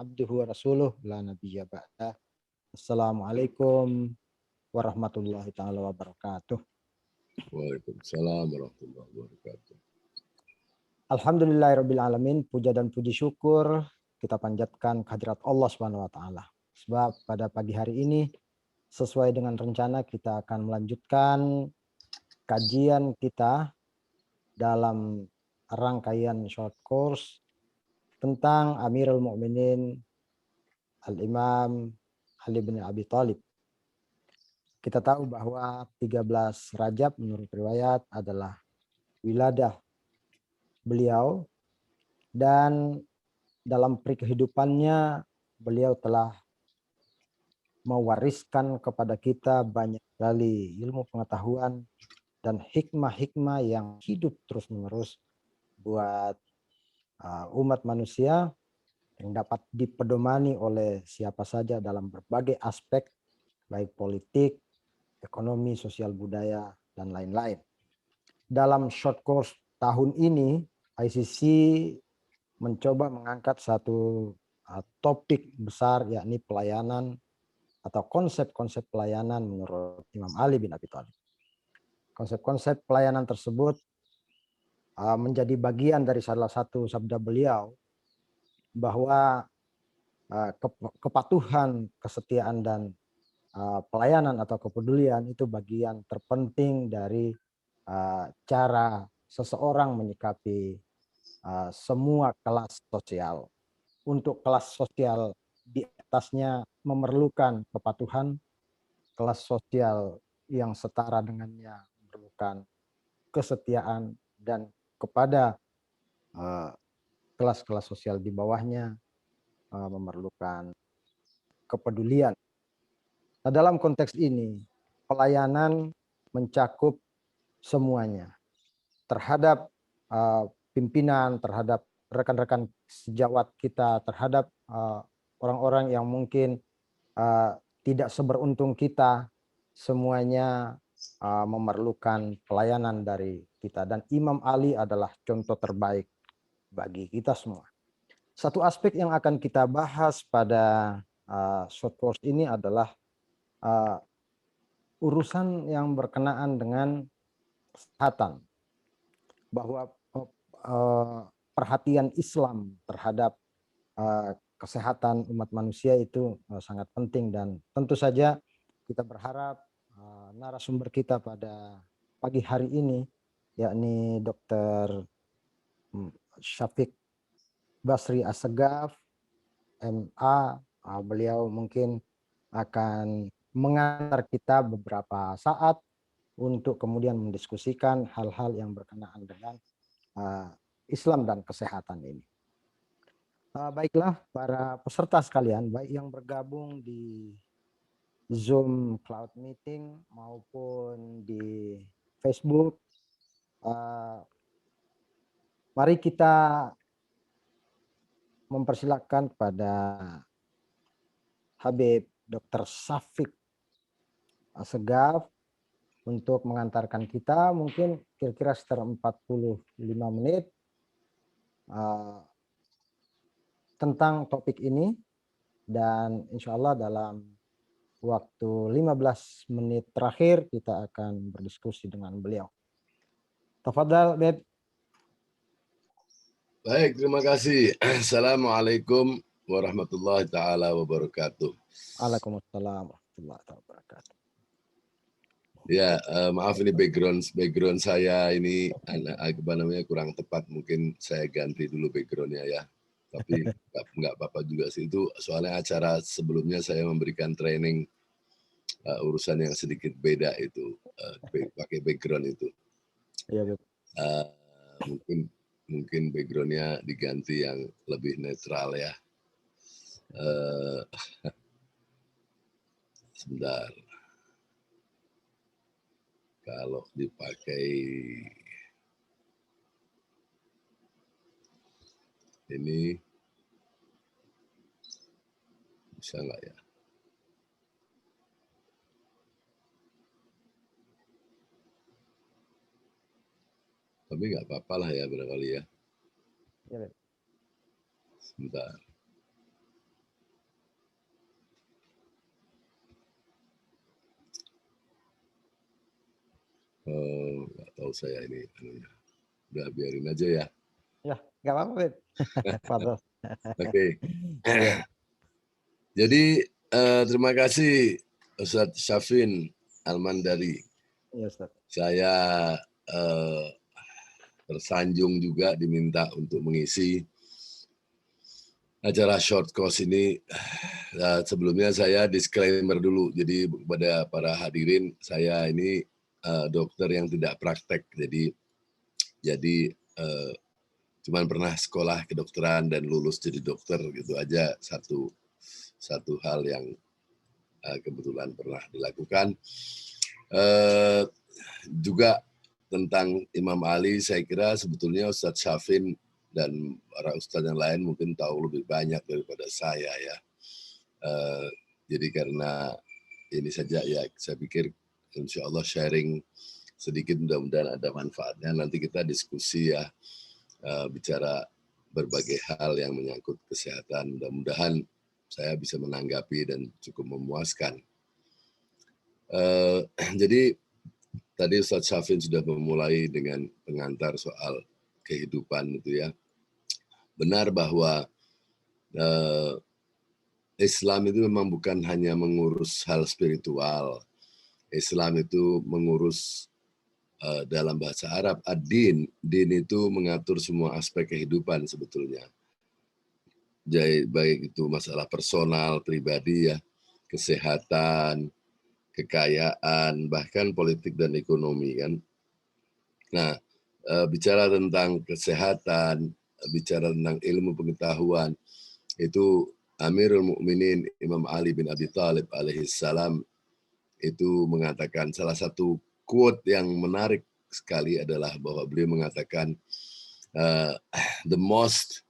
abduhu wa rasuluh la nabiyya ba'dah. Assalamualaikum warahmatullahi taala wabarakatuh. Waalaikumsalam warahmatullahi wabarakatuh. Alhamdulillahirabbil alamin, puja dan puji syukur kita panjatkan kehadirat Allah Subhanahu wa taala. Sebab pada pagi hari ini sesuai dengan rencana kita akan melanjutkan kajian kita dalam rangkaian short course tentang Amirul Mukminin Al-Imam Ali bin Abi Thalib. Kita tahu bahwa 13 Rajab menurut riwayat adalah wiladah beliau, dan dalam kehidupannya beliau telah mewariskan kepada kita banyak sekali ilmu pengetahuan dan hikmah-hikmah yang hidup terus-menerus buat umat manusia, yang dapat dipedomani oleh siapa saja dalam berbagai aspek, baik politik, ekonomi, sosial, budaya, dan lain-lain. Dalam short course tahun ini, ICC mencoba mengangkat satu topik besar, yakni pelayanan atau konsep-konsep pelayanan menurut Imam Ali bin Abi Thalib. Konsep-konsep pelayanan tersebut menjadi bagian dari salah satu sabda beliau bahwa kepatuhan, kesetiaan, dan pelayanan atau kepedulian itu bagian terpenting dari cara seseorang menyikapi semua kelas sosial. Untuk kelas sosial di atasnya memerlukan kepatuhan, kelas sosial yang setara dengannya memerlukan kesetiaan, dan kepada kelas-kelas sosial di bawahnya memerlukan kepedulian. Nah, dalam konteks ini pelayanan mencakup semuanya, terhadap pimpinan, terhadap rekan-rekan sejawat kita, terhadap orang-orang yang mungkin tidak seberuntung kita, semuanya memerlukan pelayanan dari kita, dan Imam Ali adalah contoh terbaik bagi kita semua. Satu aspek yang akan kita bahas pada short course ini adalah urusan yang berkenaan dengan kesehatan, bahwa perhatian Islam terhadap kesehatan umat manusia itu sangat penting, dan tentu saja kita berharap narasumber kita pada pagi hari ini, yakni Dr. Syafiq Basri Assegaf, MA, beliau mungkin akan mengantar kita beberapa saat untuk kemudian mendiskusikan hal-hal yang berkenaan dengan Islam dan kesehatan ini. Baiklah para peserta sekalian, baik yang bergabung di Zoom Cloud Meeting maupun di Facebook, mari kita mempersilahkan kepada Habib Dr. Syafiq Assegaf untuk mengantarkan kita mungkin kira-kira sekitar 45 menit tentang topik ini, dan insya Allah dalam waktu 15 menit terakhir kita akan berdiskusi dengan beliau. Tafadhal, Beb. Baik, terima kasih. Assalamualaikum warahmatullahi taala wabarakatuh. Waalaikumsalam warahmatullahi wabarakatuh. Ya, maaf ini background saya ini kurang tepat, mungkin saya ganti dulu backgroundnya ya. Tapi nggak apa-apa juga sih, itu soalnya acara sebelumnya saya memberikan training urusan yang sedikit beda itu, pakai background itu. Iya, Beb. Mungkin backgroundnya diganti yang lebih netral ya. Sebentar. Kalau dipakai ini bisa nggak ya? Tapi nggak apa-apa lah ya barangkali ya. Iya, Beb. Sebentar. Nggak tahu saya ini. Udah biarin aja ya. Ya, nggak apa-apa, Beb. Fadhol. Oke. Iya. Jadi terima kasih Ustadz Syafin Almandari. Iya, Ustaz. Saya tersanjung juga diminta untuk mengisi acara short course ini. Sebelumnya saya disclaimer dulu. Jadi kepada para hadirin, saya ini dokter yang tidak praktek. Jadi cuman pernah sekolah kedokteran dan lulus jadi dokter gitu aja, satu hal yang kebetulan pernah dilakukan. Juga tentang Imam Ali, saya kira sebetulnya Ustadz Syafin dan para ustadz yang lain mungkin tahu lebih banyak daripada saya ya. Jadi karena ini saja ya, saya pikir insya Allah sharing sedikit, mudah-mudahan ada manfaatnya. Nanti kita diskusi ya, bicara berbagai hal yang menyangkut kesehatan. Mudah-mudahan saya bisa menanggapi dan cukup memuaskan. Jadi tadi Ustadz Syafin sudah memulai dengan pengantar soal kehidupan itu ya. Benar bahwa Islam itu memang bukan hanya mengurus hal spiritual. Islam itu mengurus dalam bahasa Arab ad-din. Din itu mengatur semua aspek kehidupan sebetulnya. Jadi baik itu masalah personal, pribadi ya, kesehatan, kekayaan, bahkan politik dan ekonomi kan. Nah, bicara tentang kesehatan, bicara tentang ilmu pengetahuan, itu Amirul Mukminin Imam Ali bin Abi Thalib alaihissalam itu mengatakan, salah satu quote yang menarik sekali adalah bahwa beliau mengatakan, the most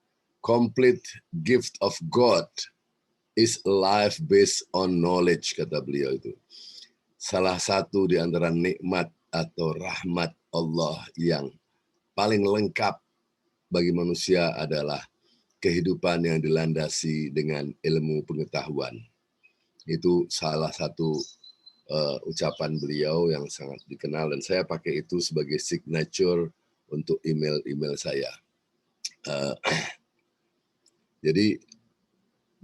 complete gift of God is a life based on knowledge, kata beliau itu. Salah satu di antara nikmat atau rahmat Allah yang paling lengkap bagi manusia adalah kehidupan yang dilandasi dengan ilmu pengetahuan. Itu salah satu ucapan beliau yang sangat dikenal, dan saya pakai itu sebagai signature untuk email-email saya. Jadi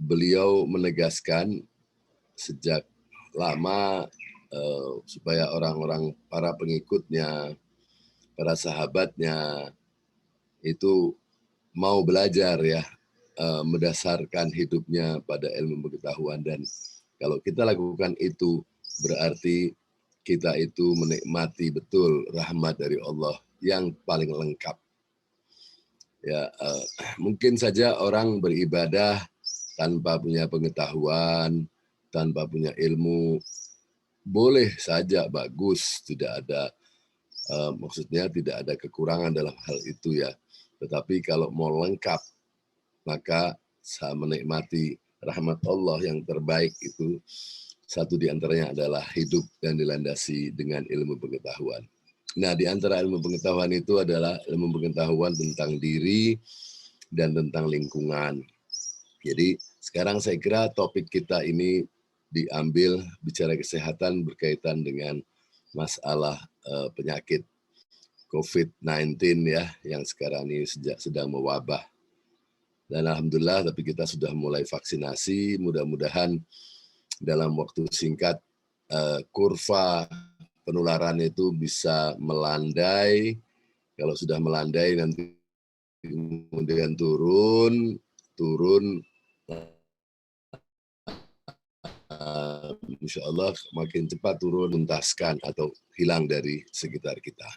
beliau menegaskan sejak lama supaya orang-orang, para pengikutnya, para sahabatnya itu mau belajar ya, mendasarkan hidupnya pada ilmu pengetahuan. Dan kalau kita lakukan itu, berarti kita itu menikmati betul rahmat dari Allah yang paling lengkap. Ya, mungkin saja orang beribadah tanpa punya pengetahuan, tanpa punya ilmu, boleh saja bagus, tidak ada maksudnya tidak ada kekurangan dalam hal itu ya. Tetapi kalau mau lengkap, maka saya menikmati rahmat Allah yang terbaik itu, satu di antaranya adalah hidup yang dilandasi dengan ilmu pengetahuan. Nah, di antara ilmu pengetahuan itu adalah ilmu pengetahuan tentang diri dan tentang lingkungan. Jadi sekarang saya kira topik kita ini diambil bicara kesehatan berkaitan dengan masalah penyakit COVID-19 ya, yang sekarang ini sedang mewabah. Dan alhamdulillah, tapi kita sudah mulai vaksinasi, mudah-mudahan dalam waktu singkat kurva penularan itu bisa melandai. Kalau sudah melandai nanti kemudian turun insya Allah makin cepat turun, menuntaskan atau hilang dari sekitar kita.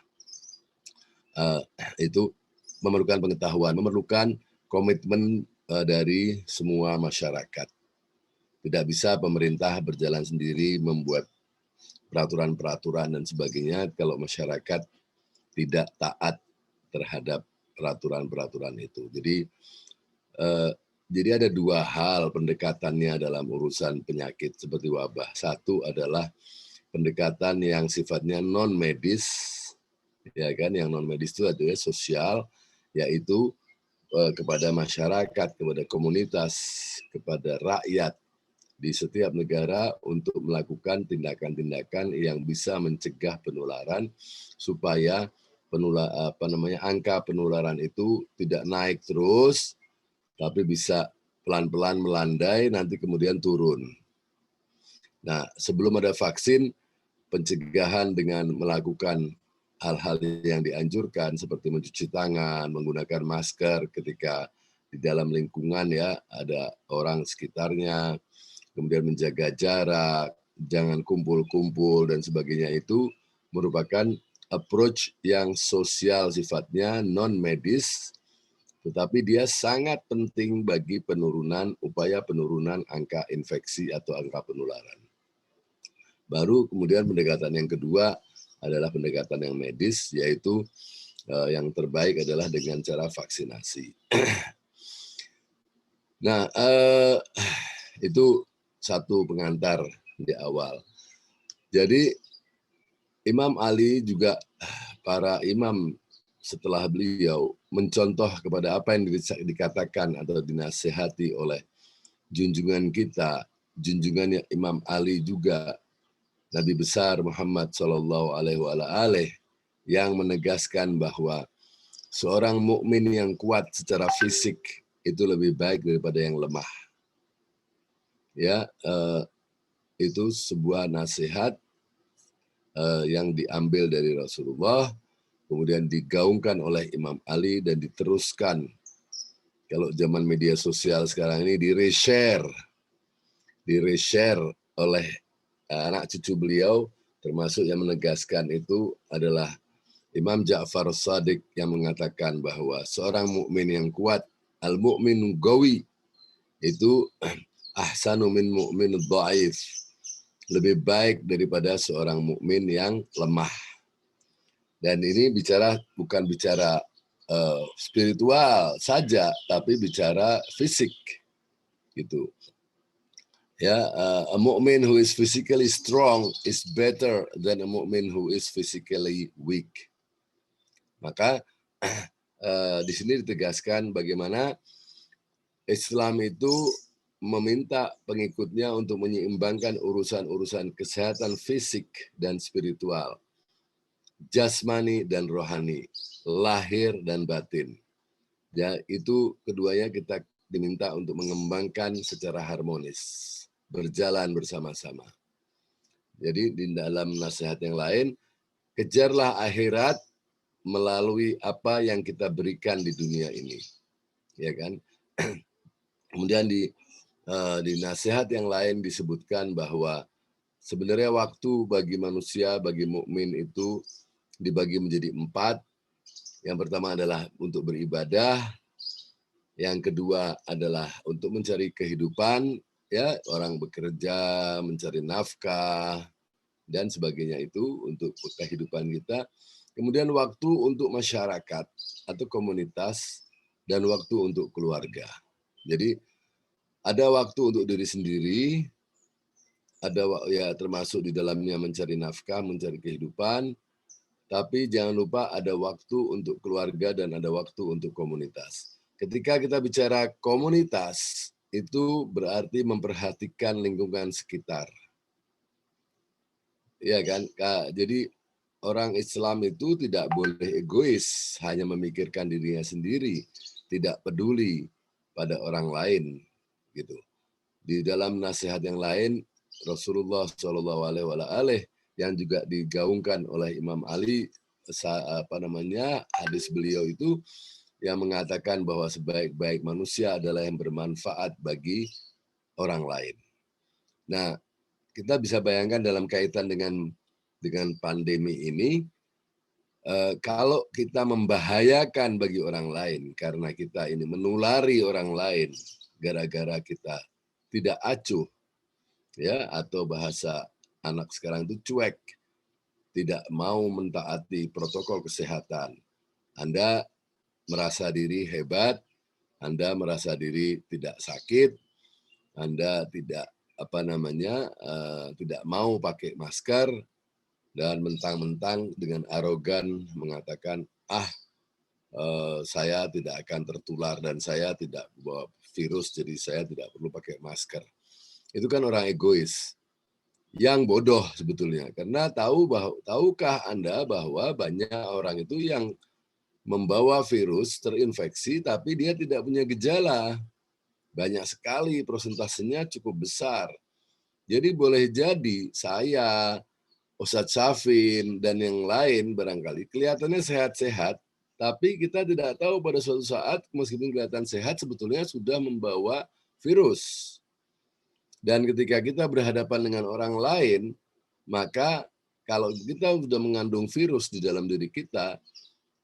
Itu memerlukan pengetahuan, memerlukan komitmen dari semua masyarakat. Tidak bisa pemerintah berjalan sendiri membuat peraturan-peraturan dan sebagainya kalau masyarakat tidak taat terhadap peraturan-peraturan itu. Jadi ada dua hal pendekatannya dalam urusan penyakit seperti wabah. Satu adalah pendekatan yang sifatnya non medis, ya kan? Yang non medis itu adalah sosial, yaitu kepada masyarakat, kepada komunitas, kepada rakyat, di setiap negara untuk melakukan tindakan-tindakan yang bisa mencegah penularan supaya angka penularan itu tidak naik terus, tapi bisa pelan-pelan melandai, nanti kemudian turun. Nah, sebelum ada vaksin, pencegahan dengan melakukan hal-hal yang dianjurkan seperti mencuci tangan, menggunakan masker ketika di dalam lingkungan ya ada orang sekitarnya, kemudian menjaga jarak, jangan kumpul-kumpul dan sebagainya itu merupakan approach yang sosial sifatnya, non medis, tetapi dia sangat penting bagi upaya penurunan angka infeksi atau angka penularan. Baru kemudian pendekatan yang kedua adalah pendekatan yang medis, yaitu yang terbaik adalah dengan cara vaksinasi. Nah, itu satu pengantar di awal. Jadi Imam Ali juga para imam setelah beliau mencontoh kepada apa yang dikatakan atau dinasehati oleh junjungan kita, junjungannya Imam Ali juga, Nabi besar Muhammad SAW yang menegaskan bahwa seorang mukmin yang kuat secara fisik itu lebih baik daripada yang lemah. Ya, itu sebuah nasihat yang diambil dari Rasulullah, kemudian digaungkan oleh Imam Ali dan diteruskan. Kalau zaman media sosial sekarang ini di-reshare oleh anak cucu beliau, termasuk yang menegaskan itu adalah Imam Ja'far Shadiq yang mengatakan bahwa seorang mukmin yang kuat, al-mu'minu gawi, itu ahsanu min mu'min dhaif, lebih baik daripada seorang mukmin yang lemah. Dan ini bukan bicara spiritual saja, tapi bicara fisik, gitu. Ya, a mu'min who is physically strong is better than a mu'min who is physically weak. Maka di sini ditegaskan bagaimana Islam itu meminta pengikutnya untuk menyeimbangkan urusan-urusan kesehatan fisik dan spiritual, jasmani dan rohani, lahir dan batin. Ya, itu keduanya kita diminta untuk mengembangkan secara harmonis, berjalan bersama-sama. Jadi di dalam nasihat yang lain, kejarlah akhirat melalui apa yang kita berikan di dunia ini, ya kan? Kemudian di nasihat yang lain disebutkan bahwa sebenarnya waktu bagi manusia, bagi mukmin itu dibagi menjadi 4. Yang pertama adalah untuk beribadah, yang kedua adalah untuk mencari kehidupan, ya, orang bekerja, mencari nafkah dan sebagainya itu untuk kehidupan kita. Kemudian waktu untuk masyarakat atau komunitas dan waktu untuk keluarga. Jadi ada waktu untuk diri sendiri, ada ya termasuk di dalamnya mencari nafkah, mencari kehidupan, tapi jangan lupa ada waktu untuk keluarga dan ada waktu untuk komunitas. Ketika kita bicara komunitas, itu berarti memperhatikan lingkungan sekitar. Ya kan, Kak? Jadi orang Islam itu tidak boleh egois, hanya memikirkan dirinya sendiri, tidak peduli pada orang lain, gitu. Di dalam nasihat yang lain, Rasulullah SAW yang juga digaungkan oleh Imam Ali, hadis beliau itu yang mengatakan bahwa sebaik-baik manusia adalah yang bermanfaat bagi orang lain. Nah, kita bisa bayangkan dalam kaitan dengan pandemi ini, kalau kita membahayakan bagi orang lain karena kita ini menulari orang lain gara-gara kita tidak acuh, ya, atau bahasa anak sekarang itu cuek, tidak mau mentaati protokol kesehatan. Anda merasa diri hebat, Anda merasa diri tidak sakit, Anda tidak tidak mau pakai masker dan mentang-mentang dengan arogan mengatakan saya tidak akan tertular dan saya tidak bawa virus, jadi saya tidak perlu pakai masker. itu kan orang egois yang bodoh sebetulnya, karena tahukah Anda bahwa banyak orang itu yang membawa virus terinfeksi tapi dia tidak punya gejala. Banyak sekali, prosentasenya cukup besar. Jadi boleh jadi saya, Ustadz Syafin, dan yang lain barangkali kelihatannya sehat-sehat, tapi kita tidak tahu pada suatu saat meskipun kelihatan sehat sebetulnya sudah membawa virus. Dan ketika kita berhadapan dengan orang lain, maka kalau kita sudah mengandung virus di dalam diri kita,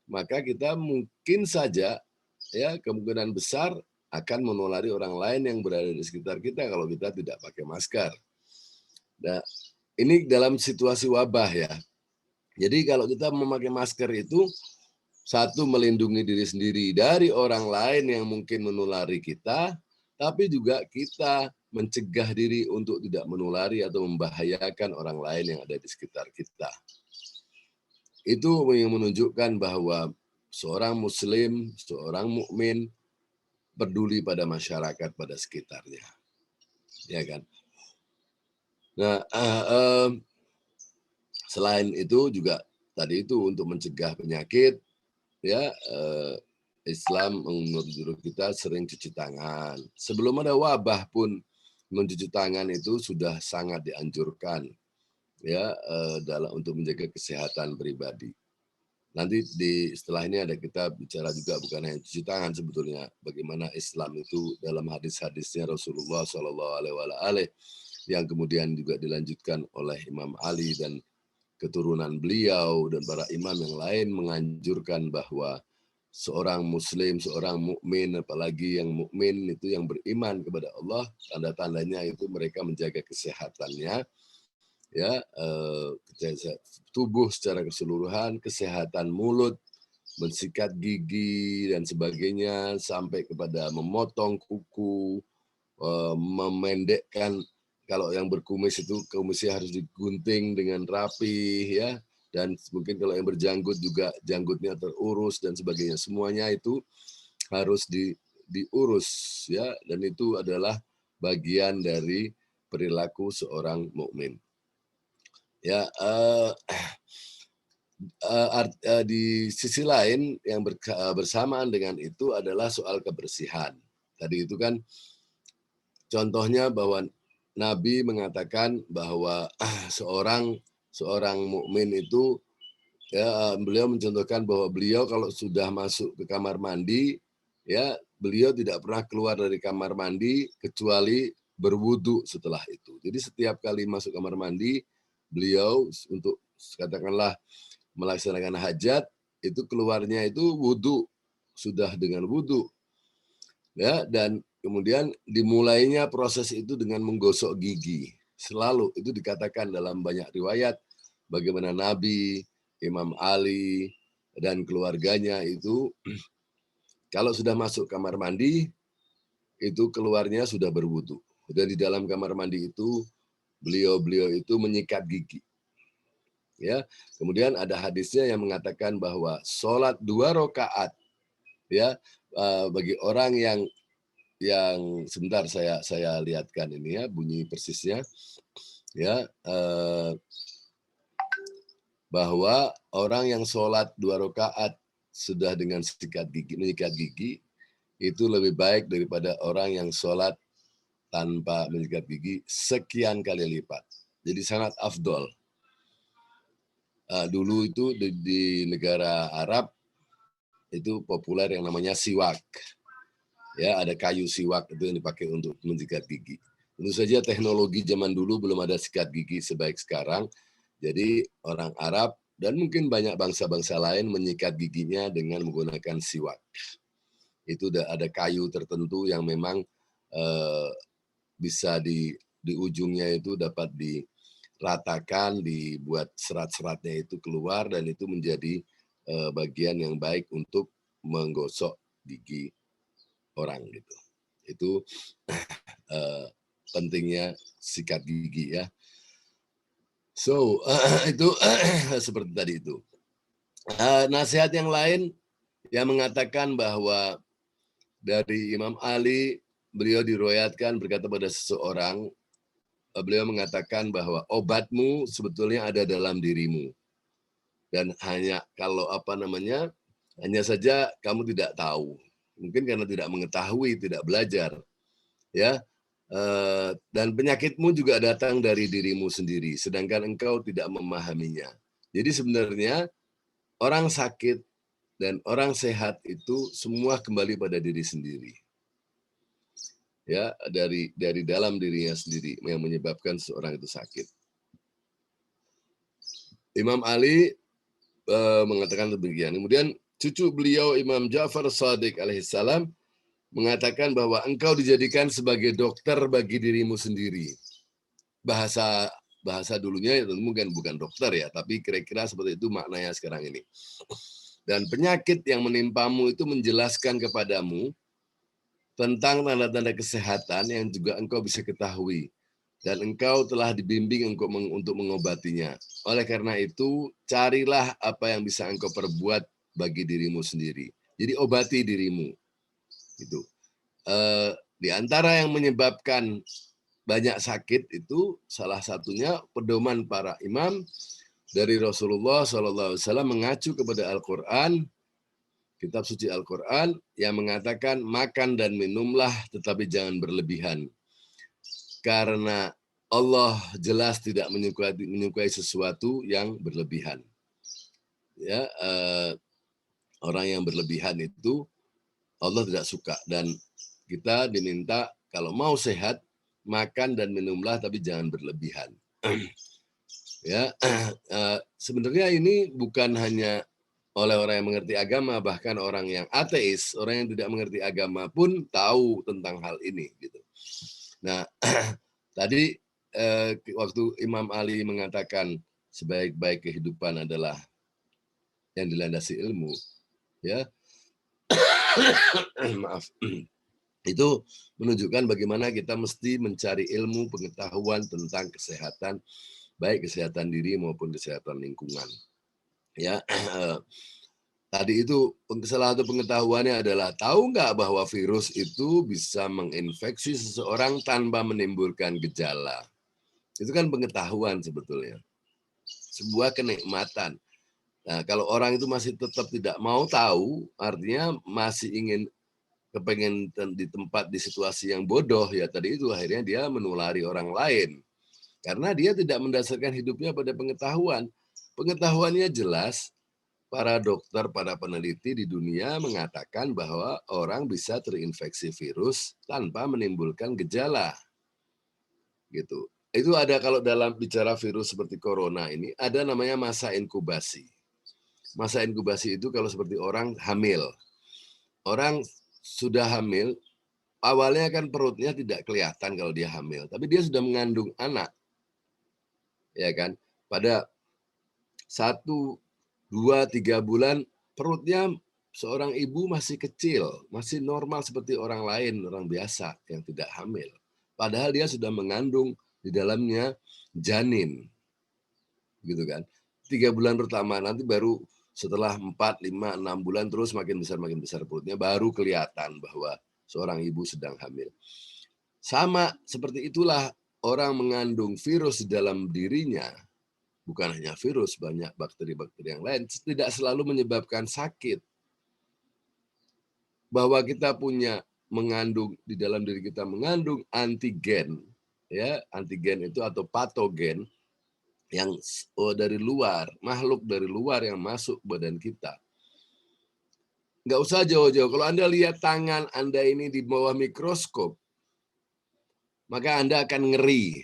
maka kita mungkin saja ya kemungkinan besar akan menulari orang lain yang berada di sekitar kita kalau kita tidak pakai masker. Nah, ini dalam situasi wabah ya. Jadi kalau kita memakai masker itu satu melindungi diri sendiri dari orang lain yang mungkin menulari kita, tapi juga kita mencegah diri untuk tidak menulari atau membahayakan orang lain yang ada di sekitar kita. Itu yang menunjukkan bahwa seorang muslim, seorang mukmin peduli pada masyarakat pada sekitarnya. Ya kan? Nah, selain itu juga tadi itu untuk mencegah penyakit, ya Islam menurut kita sering cuci tangan. Sebelum ada wabah pun mencuci tangan itu sudah sangat dianjurkan, ya untuk menjaga kesehatan pribadi. Nanti setelah ini ada kita bicara juga bukan hanya cuci tangan sebetulnya, bagaimana Islam itu dalam hadis-hadisnya Rasulullah SAW yang kemudian juga dilanjutkan oleh Imam Ali dan keturunan beliau dan para imam yang lain menganjurkan bahwa seorang muslim, seorang mukmin, apalagi yang mukmin itu yang beriman kepada Allah, tanda-tandanya itu mereka menjaga kesehatannya, ya tubuh secara keseluruhan, kesehatan mulut, mensikat gigi dan sebagainya, sampai kepada memotong kuku, memendekkan. Kalau yang berkumis itu kumisnya harus digunting dengan rapi, ya, dan mungkin kalau yang berjanggut juga janggutnya terurus dan sebagainya. Semuanya itu harus diurus, ya, dan itu adalah bagian dari perilaku seorang mukmin. Ya, di sisi lain yang bersamaan dengan itu adalah soal kebersihan. Tadi itu kan contohnya bahwa Nabi mengatakan bahwa seorang mukmin itu, ya, beliau mencontohkan bahwa beliau kalau sudah masuk ke kamar mandi, ya, beliau tidak pernah keluar dari kamar mandi kecuali berwudu setelah itu. Jadi setiap kali masuk kamar mandi, beliau untuk katakanlah melaksanakan hajat, itu keluarnya itu wudu, sudah dengan wudu. Ya, dan kemudian dimulainya proses itu dengan menggosok gigi. Selalu itu dikatakan dalam banyak riwayat bagaimana Nabi, Imam Ali, dan keluarganya itu kalau sudah masuk kamar mandi, itu keluarnya sudah berwudu. Dan di dalam kamar mandi itu beliau itu menyikat gigi. Ya, kemudian ada hadisnya yang mengatakan bahwa sholat 2 rakaat, ya, bagi orang yang sebentar saya lihatkan ini ya bunyi persisnya, ya, bahwa orang yang sholat 2 rakaat sudah dengan menyikat gigi itu lebih baik daripada orang yang sholat tanpa menyikat gigi sekian kali lipat. Jadi sangat afdol. Dulu itu di negara Arab itu populer yang namanya siwak. Ya, ada kayu siwak itu yang dipakai untuk mensikat gigi. Tentu saja teknologi zaman dulu belum ada sikat gigi sebaik sekarang. Jadi orang Arab dan mungkin banyak bangsa-bangsa lain menyikat giginya dengan menggunakan siwak. Itu ada kayu tertentu yang memang bisa di ujungnya itu dapat diratakan, dibuat serat-seratnya itu keluar dan itu menjadi bagian yang baik untuk menggosok gigi orang gitu. Itu pentingnya sikat gigi ya. So itu seperti tadi itu. Nasihat yang lain yang mengatakan bahwa dari Imam Ali, beliau diriwayatkan berkata pada seseorang, beliau mengatakan bahwa obatmu sebetulnya ada dalam dirimu. Dan hanya kalau hanya saja kamu tidak tahu. Mungkin karena tidak mengetahui, tidak belajar. Ya, dan penyakitmu juga datang dari dirimu sendiri, sedangkan engkau tidak memahaminya. Jadi sebenarnya orang sakit dan orang sehat itu semua kembali pada diri sendiri. Ya, dari dalam dirinya sendiri yang menyebabkan seorang itu sakit. Imam Ali mengatakan demikian. Kemudian cucu beliau Imam Ja'far Shadiq alaihissalam mengatakan bahwa engkau dijadikan sebagai dokter bagi dirimu sendiri. Bahasa dulunya itu mungkin bukan dokter ya, tapi kira-kira seperti itu maknanya sekarang ini. Dan penyakit yang menimpamu itu menjelaskan kepadamu tentang tanda-tanda kesehatan yang juga engkau bisa ketahui. Dan engkau telah dibimbing untuk mengobatinya. Oleh karena itu, carilah apa yang bisa engkau perbuat bagi dirimu sendiri. Jadi obati dirimu. Gitu. Di antara yang menyebabkan banyak sakit itu salah satunya pedoman para imam dari Rasulullah SAW mengacu kepada Al-Quran, kitab suci Al-Quran yang mengatakan makan dan minumlah tetapi jangan berlebihan. Karena Allah jelas tidak menyukai sesuatu yang berlebihan. Ya, orang yang berlebihan itu Allah tidak suka, dan kita diminta kalau mau sehat makan dan minumlah tapi jangan berlebihan. Ya, sebenarnya ini bukan hanya oleh orang yang mengerti agama, bahkan orang yang ateis, orang yang tidak mengerti agama pun tahu tentang hal ini gitu. Nah, tadi waktu Imam Ali mengatakan sebaik-baik kehidupan adalah yang dilandasi ilmu, ya. Maaf. Itu menunjukkan bagaimana kita mesti mencari ilmu pengetahuan tentang kesehatan, baik kesehatan diri maupun kesehatan lingkungan. Ya, tadi itu salah satu pengetahuannya adalah tahu nggak bahwa virus itu bisa menginfeksi seseorang tanpa menimbulkan gejala. Itu kan pengetahuan sebetulnya, sebuah kenikmatan. Nah, kalau orang itu masih tetap tidak mau tahu, artinya masih ingin kepengen di tempat di situasi yang bodoh, ya tadi itu akhirnya dia menulari orang lain. Karena dia tidak mendasarkan hidupnya pada pengetahuan. Pengetahuannya jelas, para dokter, para peneliti di dunia mengatakan bahwa orang bisa terinfeksi virus tanpa menimbulkan gejala. Gitu. Itu ada kalau dalam bicara virus seperti corona ini, ada namanya masa inkubasi. Masa inkubasi itu kalau seperti orang hamil. Orang sudah hamil, awalnya kan perutnya tidak kelihatan kalau dia hamil, tapi dia sudah mengandung anak. Ya kan? Pada 1, 2, 3 bulan perutnya seorang ibu masih kecil, masih normal seperti orang lain, orang biasa yang tidak hamil. Padahal dia sudah mengandung di dalamnya janin. Gitu kan. 3 bulan pertama, nanti baru setelah 4, 5, 6 bulan terus makin besar perutnya, baru kelihatan bahwa seorang ibu sedang hamil. Sama seperti itulah orang mengandung virus di dalam dirinya. Bukan hanya virus, banyak bakteri-bakteri yang lain, tidak selalu menyebabkan sakit. Bahwa kita punya mengandung, di dalam diri kita mengandung antigen, ya, antigen itu atau patogen yang dari luar, makhluk dari luar yang masuk badan kita. Nggak usah jauh-jauh, kalau Anda lihat tangan Anda ini di bawah mikroskop, maka Anda akan ngeri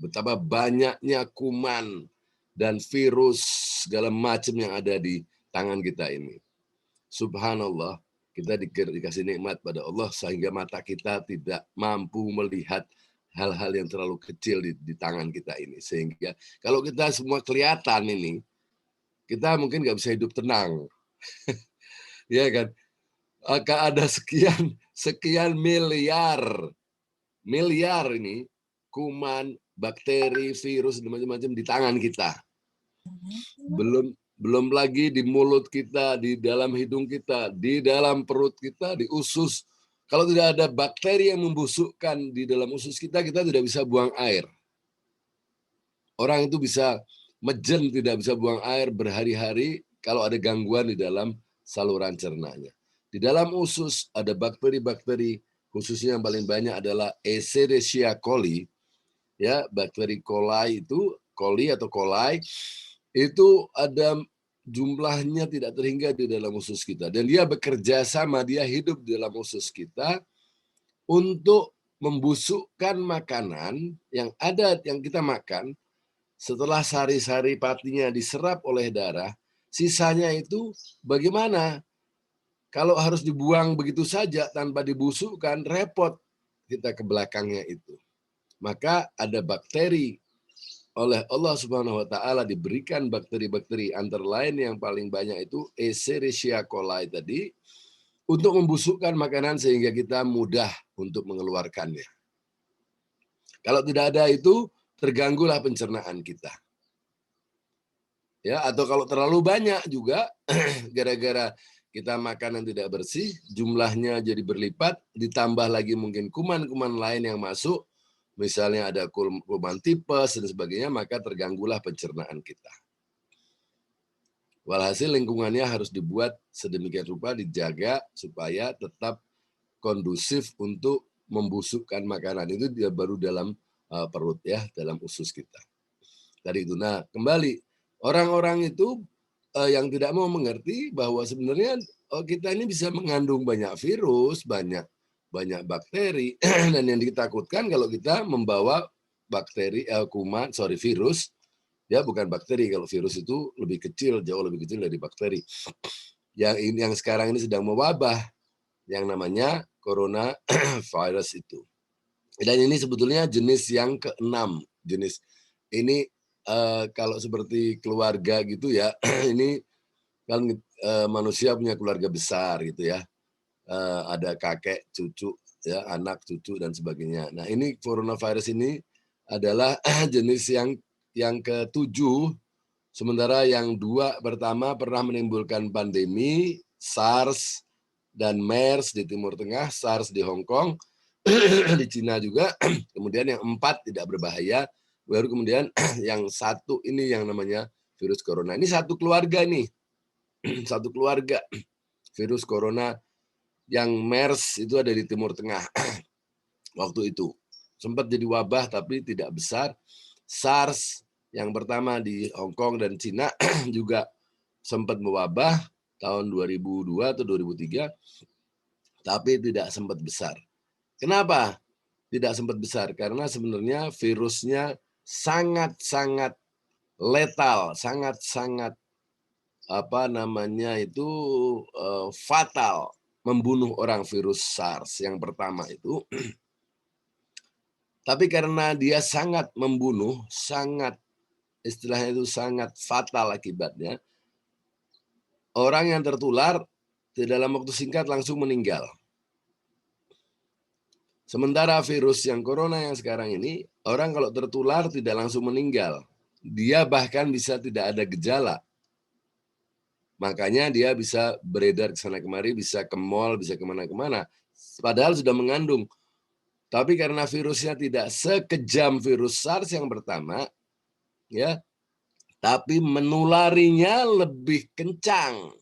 betapa banyaknya kuman dan virus segala macam yang ada di tangan kita ini. Subhanallah, kita dikasih nikmat pada Allah sehingga mata kita tidak mampu melihat hal-hal yang terlalu kecil di tangan kita ini. Sehingga kalau kita semua kelihatan ini, kita mungkin nggak bisa hidup tenang. Ya kan? Akan ada sekian miliar ini kuman, bakteri, virus, dan macam-macam di tangan kita. Belum lagi di mulut kita, di dalam hidung kita, di dalam perut kita, di usus Kalau tidak ada bakteri yang membusukkan di dalam usus kita, kita tidak bisa buang air. Orang itu bisa mejen, tidak bisa buang air berhari-hari kalau ada gangguan di dalam saluran cernanya. Di dalam usus ada bakteri-bakteri, khususnya yang paling banyak adalah Escherichia coli. Ya, bakteri coli itu, coli atau coli itu ada jumlahnya tidak terhingga di dalam usus kita, dan dia bekerja sama, dia hidup di dalam usus kita untuk membusukkan makanan yang ada yang kita makan. Setelah sari-sari patinya diserap oleh darah, sisanya itu bagaimana? Kalau harus dibuang begitu saja tanpa dibusukkan, repot kita ke belakangnya itu. Maka ada bakteri, oleh Allah Subhanahu wa taala diberikan bakteri-bakteri, antara lain yang paling banyak itu Escherichia coli tadi, untuk membusukkan makanan sehingga kita mudah untuk mengeluarkannya. Kalau tidak ada itu, terganggulah pencernaan kita. Ya, atau kalau terlalu banyak juga gara-gara kita makan yang tidak bersih, jumlahnya jadi berlipat, ditambah lagi mungkin kuman-kuman lain yang masuk, misalnya ada kuman tipes dan sebagainya, maka terganggulah pencernaan kita. Walhasil lingkungannya harus dibuat sedemikian rupa, dijaga supaya tetap kondusif untuk membusukkan makanan. Itu dia baru dalam perut ya, dalam usus kita. Tadi itu. Nah, kembali orang-orang itu yang tidak mau mengerti bahwa sebenarnya kita ini bisa mengandung banyak virus, banyak bakteri, dan yang ditakutkan kalau kita membawa bakteri, virus, ya bukan bakteri. Kalau virus itu lebih kecil, jauh lebih kecil dari bakteri. Yang sekarang ini sedang mewabah, yang namanya coronavirus itu. Dan ini sebetulnya jenis yang ke-6. Jenis ini kalau seperti keluarga gitu ya, ini kan manusia punya keluarga besar gitu ya. Ada kakek, cucu, ya, anak, cucu dan sebagainya. Nah, ini coronavirus ini adalah jenis yang ke-7, sementara yang 2 pertama pernah menimbulkan pandemi, SARS dan MERS di Timur Tengah, SARS di Hong Kong, di Cina juga. Kemudian yang 4 tidak berbahaya, baru kemudian yang 1 ini yang namanya virus corona. Ini satu keluarga nih, satu keluarga. Virus corona yang MERS itu ada di Timur Tengah waktu itu. Sempat jadi wabah tapi tidak besar. SARS yang pertama di Hong Kong dan Cina juga sempat mewabah tahun 2002 atau 2003, tapi tidak sempat besar. Kenapa tidak sempat besar? Karena sebenarnya virusnya sangat-sangat letal, sangat-sangat fatal, membunuh orang, virus SARS yang pertama itu. Tapi karena dia sangat membunuh, sangat, istilahnya itu sangat fatal akibatnya, orang yang tertular di dalam waktu singkat langsung meninggal. Sementara virus yang corona yang sekarang ini, orang kalau tertular tidak langsung meninggal. Dia bahkan bisa tidak ada gejala. Makanya dia bisa beredar ke sana kemari, bisa ke mall, bisa kemana-kemana. Padahal sudah mengandung. Tapi karena virusnya tidak sekejam virus SARS yang pertama, ya, tapi menularinya lebih kencang.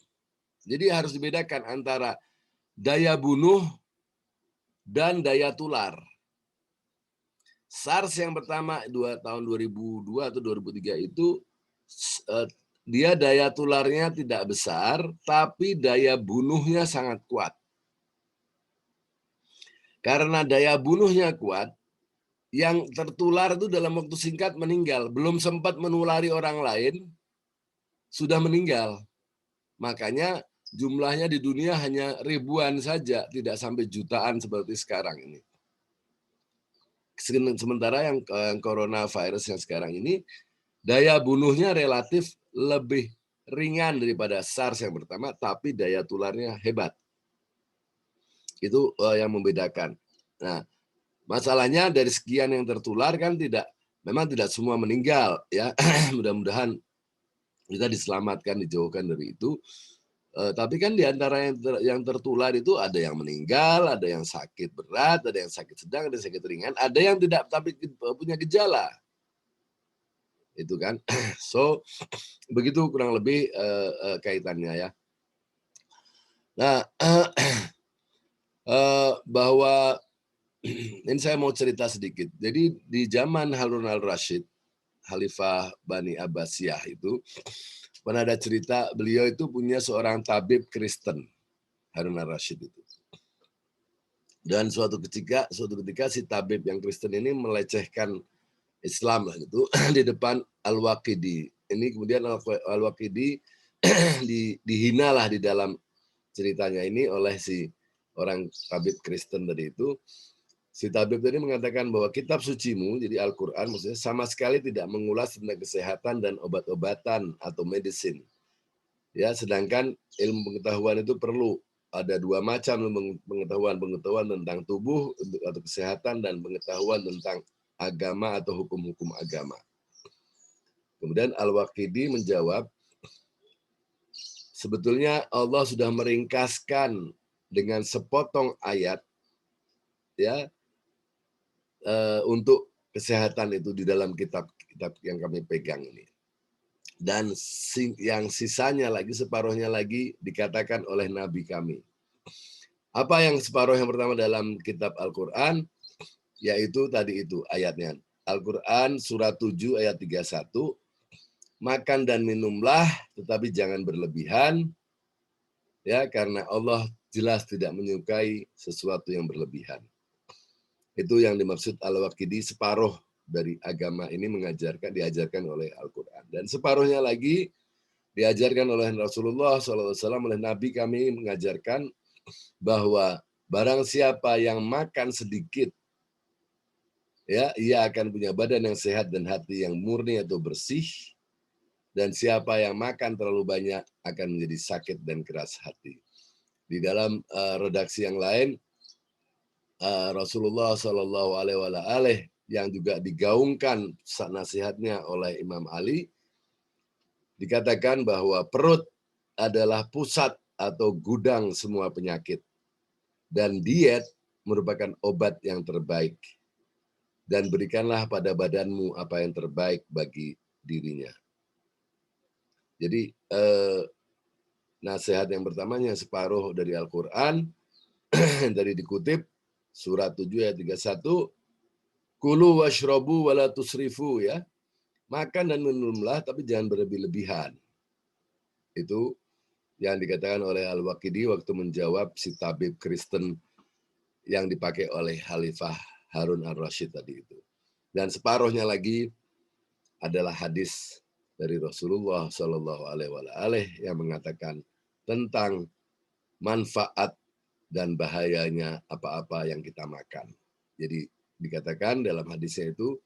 Jadi harus dibedakan antara daya bunuh dan daya tular. SARS yang pertama tahun 2002 atau 2003 itu dia daya tularnya tidak besar, tapi daya bunuhnya sangat kuat. Karena daya bunuhnya kuat, yang tertular itu dalam waktu singkat meninggal. Belum sempat menulari orang lain, sudah meninggal. Makanya jumlahnya di dunia hanya ribuan saja, tidak sampai jutaan seperti sekarang ini. Sementara yang coronavirus yang sekarang ini, daya bunuhnya relatif lebih ringan daripada SARS yang pertama, tapi daya tularnya hebat. Itu yang membedakan. Nah, masalahnya dari sekian yang tertular kan memang tidak semua meninggal ya. Mudah-mudahan kita diselamatkan, dijauhkan dari itu. Tapi kan di antara yang tertular itu ada yang meninggal, ada yang sakit berat, ada yang sakit sedang, ada yang sakit ringan, ada yang tidak tapi punya gejala. Itu kan. So, begitu kurang lebih kaitannya ya. Nah, bahwa ini saya mau cerita sedikit. Jadi di zaman Harun al-Rasyid, Khalifah Bani Abbasiyah itu, pernah ada cerita beliau itu punya seorang tabib Kristen, Harun al-Rasyid itu. Dan suatu ketika si tabib yang Kristen ini melecehkan Islam lah gitu di depan Al-Waqidi. Ini kemudian Al-Waqidi dihina lah di dalam ceritanya ini oleh si orang tabib Kristen tadi itu. Si tabib tadi mengatakan bahwa kitab sucimu, jadi Al-Quran maksudnya sama sekali tidak mengulas tentang kesehatan dan obat-obatan atau medicine. Ya, sedangkan ilmu pengetahuan itu perlu ada dua macam pengetahuan tentang tubuh atau kesehatan dan pengetahuan tentang agama atau hukum-hukum agama. Kemudian Al-Waqidi menjawab, sebetulnya Allah sudah meringkaskan dengan sepotong ayat ya untuk kesehatan itu di dalam kitab-kitab yang kami pegang ini. Dan yang sisanya lagi, separuhnya lagi dikatakan oleh Nabi kami. Apa yang separuh yang pertama dalam kitab Al-Quran? Yaitu tadi itu ayatnya. Al-Quran surat 7 ayat 31. Makan dan minumlah, tetapi jangan berlebihan. Ya, karena Allah jelas tidak menyukai sesuatu yang berlebihan. Itu yang dimaksud Al-Waqidi, separuh dari agama ini diajarkan oleh Al-Quran. Dan separuhnya lagi diajarkan oleh Rasulullah SAW, oleh Nabi kami mengajarkan bahwa barang siapa yang makan sedikit, ya, ia akan punya badan yang sehat dan hati yang murni atau bersih. Dan siapa yang makan terlalu banyak akan menjadi sakit dan keras hati. Di dalam redaksi yang lain, Rasulullah SAW yang juga digaungkan nasihatnya oleh Imam Ali, dikatakan bahwa perut adalah pusat atau gudang semua penyakit. Dan diet merupakan obat yang terbaik. Dan berikanlah pada badanmu apa yang terbaik bagi dirinya. Jadi nasihat yang pertamanya separuh dari Al-Quran, dari dikutip, surat 7 ayat 31, Kulu washrobu wala tusrifu, ya. Makan dan minumlah tapi jangan berlebih-lebihan. Itu yang dikatakan oleh Al-Waqidi waktu menjawab si tabib Kristen yang dipakai oleh Khalifah Harun al-Rasyid tadi itu. Dan separuhnya lagi adalah hadis dari Rasulullah SAW yang mengatakan tentang manfaat dan bahayanya apa-apa yang kita makan. Jadi dikatakan dalam hadisnya itu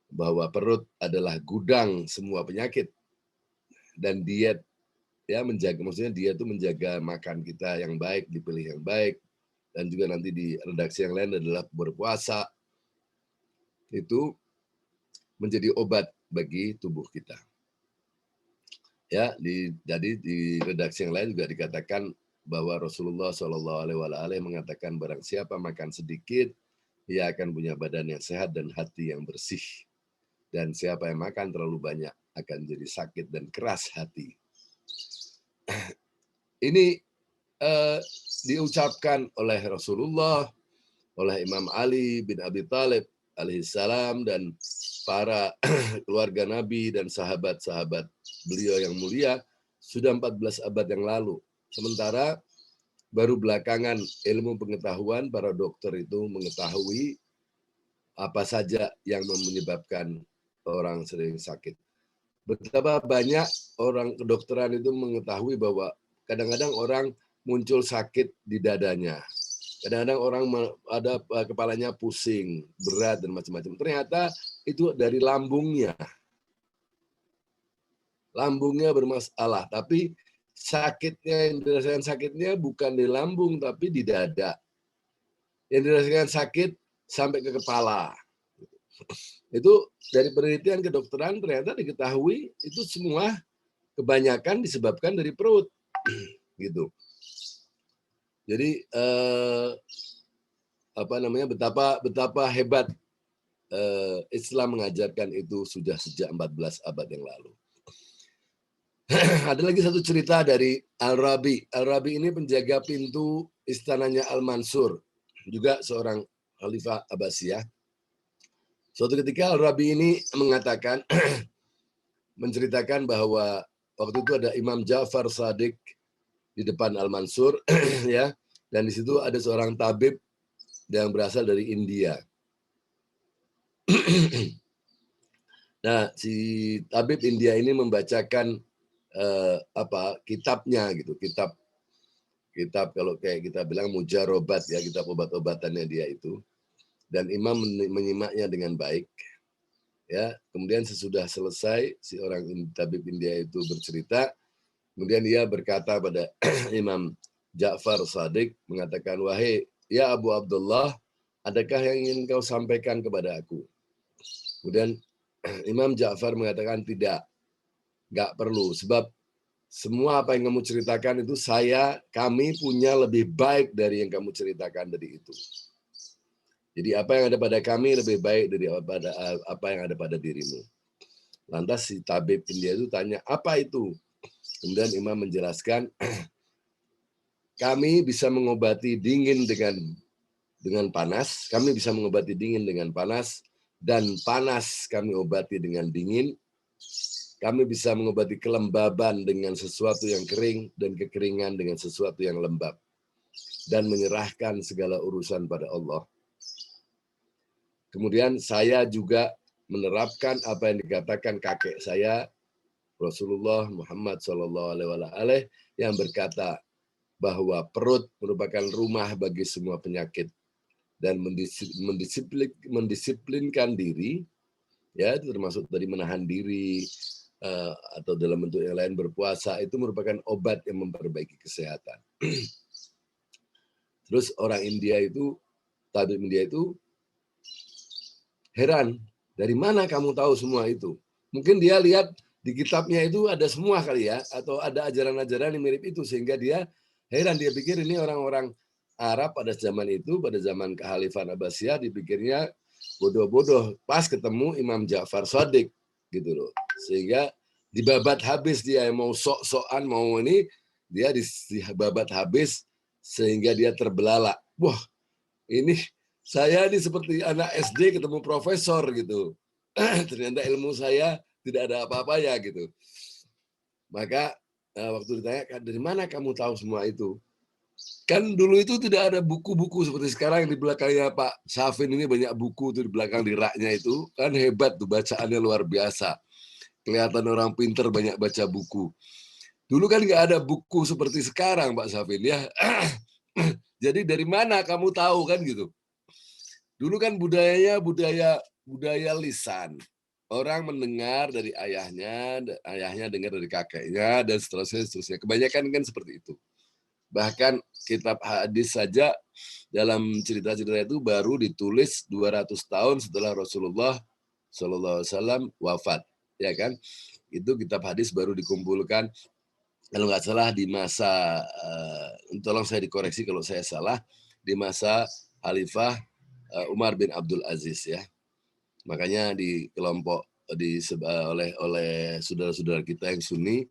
bahwa perut adalah gudang semua penyakit dan diet ya menjaga, maksudnya dia itu menjaga makan kita yang baik, dipilih yang baik, dan juga nanti di redaksi yang lain adalah berpuasa itu menjadi obat bagi tubuh kita. Ya, jadi di redaksi yang lain juga dikatakan bahwa Rasulullah SAW mengatakan barang siapa makan sedikit, ia akan punya badan yang sehat dan hati yang bersih. Dan siapa yang makan terlalu banyak akan jadi sakit dan keras hati. Ini diucapkan oleh Rasulullah, oleh Imam Ali bin Abi Thalib alaihissalam dan para keluarga Nabi dan sahabat-sahabat beliau yang mulia sudah 14 abad yang lalu. Sementara baru belakangan ilmu pengetahuan para dokter itu mengetahui apa saja yang menyebabkan orang sering sakit. Betapa banyak orang kedokteran itu mengetahui bahwa kadang-kadang orang muncul sakit di dadanya. Kadang-kadang orang ada kepalanya pusing, berat, dan macam-macam. Ternyata itu dari lambungnya. Lambungnya bermasalah, tapi sakitnya, yang dirasakan sakitnya bukan di lambung, tapi di dada. Yang dirasakan sakit sampai ke kepala. Itu dari penelitian kedokteran ternyata diketahui itu semua kebanyakan disebabkan dari perut. gitu. Jadi betapa hebat Islam mengajarkan itu sudah sejak 14 abad yang lalu. Ada lagi satu cerita dari Al-Rabi. Al-Rabi ini penjaga pintu istananya Al-Mansur, juga seorang Khalifah Abbasiyah. Suatu ketika Al-Rabi ini mengatakan, menceritakan bahwa waktu itu ada Imam Ja'far Shadiq di depan Al-Mansur, ya, dan di situ ada seorang tabib yang berasal dari India. Nah, si tabib India ini membacakan kitabnya gitu, kitab kalau kayak kita bilang mujarobat ya, kitab obat-obatannya dia itu. Dan imam menyimaknya dengan baik. Ya, kemudian sesudah selesai si orang tabib India itu bercerita, kemudian dia berkata pada Imam Ja'far Shadiq mengatakan, wahai ya Abu Abdullah, adakah yang ingin kau sampaikan kepada aku? Kemudian Imam Ja'far mengatakan tidak, nggak perlu, sebab semua apa yang kamu ceritakan itu kami punya lebih baik dari yang kamu ceritakan dari itu. Jadi apa yang ada pada kami lebih baik dari apa yang ada pada dirimu. Lantas si tabib India itu tanya, apa itu? Kemudian imam menjelaskan, kami bisa mengobati dingin dengan panas, kami bisa mengobati dingin dengan panas, dan panas kami obati dengan dingin. Kami bisa mengobati kelembaban dengan sesuatu yang kering, dan kekeringan dengan sesuatu yang lembab. Dan menyerahkan segala urusan pada Allah. Kemudian saya juga menerapkan apa yang dikatakan kakek saya, Rasulullah Muhammad SAW, yang berkata bahwa perut merupakan rumah bagi semua penyakit. Dan mendisiplinkan diri, ya itu termasuk dari menahan diri, atau dalam bentuk yang lain berpuasa, itu merupakan obat yang memperbaiki kesehatan. Terus orang India itu, tabib India itu heran, dari mana kamu tahu semua itu? Mungkin dia lihat di kitabnya itu ada semua kali ya, atau ada ajaran-ajaran yang mirip itu, sehingga dia heran, dia pikir ini orang-orang Arab pada zaman itu, pada zaman Kekhalifahan Abbasiyah, dipikirnya bodoh-bodoh. Pas ketemu Imam Ja'far Shadiq, gitu loh. Sehingga dibabat habis dia, mau sok-sokan, mau ini, dia dibabat habis, sehingga dia terbelalak. Wah, ini saya ini seperti anak SD ketemu profesor gitu. Ternyata ilmu saya tidak ada apa-apanya gitu. Maka waktu ditanya, dari mana kamu tahu semua itu? Kan dulu itu tidak ada buku-buku seperti sekarang yang di belakangnya Pak Syafin ini banyak buku tuh di belakang di raknya itu. Kan hebat tuh, bacaannya luar biasa. Kelihatan orang pinter banyak baca buku. Dulu kan nggak ada buku seperti sekarang Pak Syafin ya. Jadi dari mana kamu tahu kan gitu. Dulu kan budayanya budaya lisan. Orang mendengar dari ayahnya dengar dari kakeknya, dan seterusnya. Kebanyakan kan seperti itu. Bahkan kitab hadis saja dalam cerita-cerita itu baru ditulis 200 tahun setelah Rasulullah SAW wafat. Ya kan? Itu kitab hadis baru dikumpulkan, kalau nggak salah di masa, tolong saya dikoreksi kalau saya salah, di masa Khalifah Umar bin Abdul Aziz ya. Makanya di kelompok oleh saudara-saudara kita yang Sunni,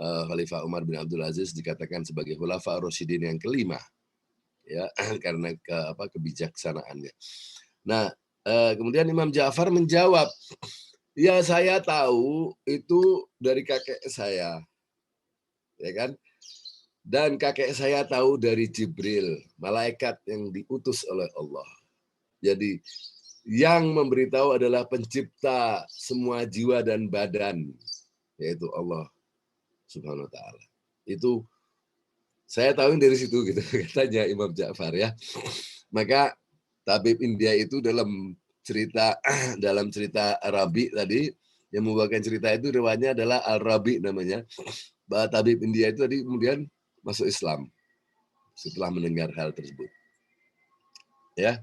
Khalifah Umar bin Abdul Aziz dikatakan sebagai Khulafa Rasyidin yang kelima, ya karena kebijaksanaannya. Nah, kemudian Imam Ja'far menjawab, ya saya tahu itu dari kakek saya, ya kan? Dan kakek saya tahu dari Jibril, malaikat yang diutus oleh Allah. Jadi yang memberitahu adalah pencipta semua jiwa dan badan, yaitu Allah Subhanahu wa Ta'ala. Itu saya tahu dari situ gitu, katanya Imam Ja'far ya. Maka tabib India itu dalam cerita Rabi tadi, yang membawakan cerita itu riwayatnya adalah Al-Rabi namanya. Bahwa tabib India itu tadi kemudian masuk Islam setelah mendengar hal tersebut. Ya.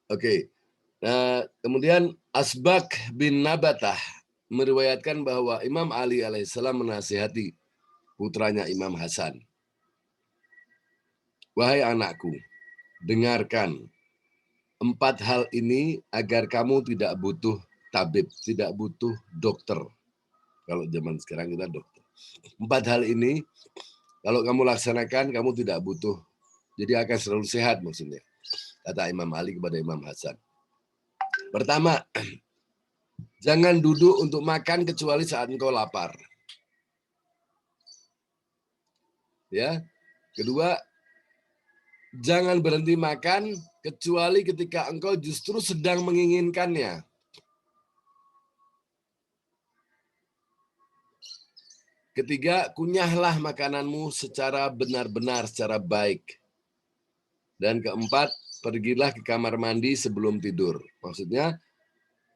Oke. Nah, kemudian Asbaq bin Nabatah meriwayatkan bahwa Imam Ali alaihissalam menasihati putranya Imam Hasan. Wahai anakku, dengarkan 4 hal ini agar kamu tidak butuh tabib, tidak butuh dokter. Kalau zaman sekarang kita dokter. 4 hal ini kalau kamu laksanakan, kamu tidak butuh. Jadi akan selalu sehat maksudnya. Kata Imam Ali kepada Imam Hasan. Pertama, jangan duduk untuk makan kecuali saat engkau lapar. Ya. Kedua, jangan berhenti makan kecuali ketika engkau justru sedang menginginkannya. Ketiga, kunyahlah makananmu secara benar-benar, secara baik. Dan keempat, pergilah ke kamar mandi sebelum tidur. Maksudnya,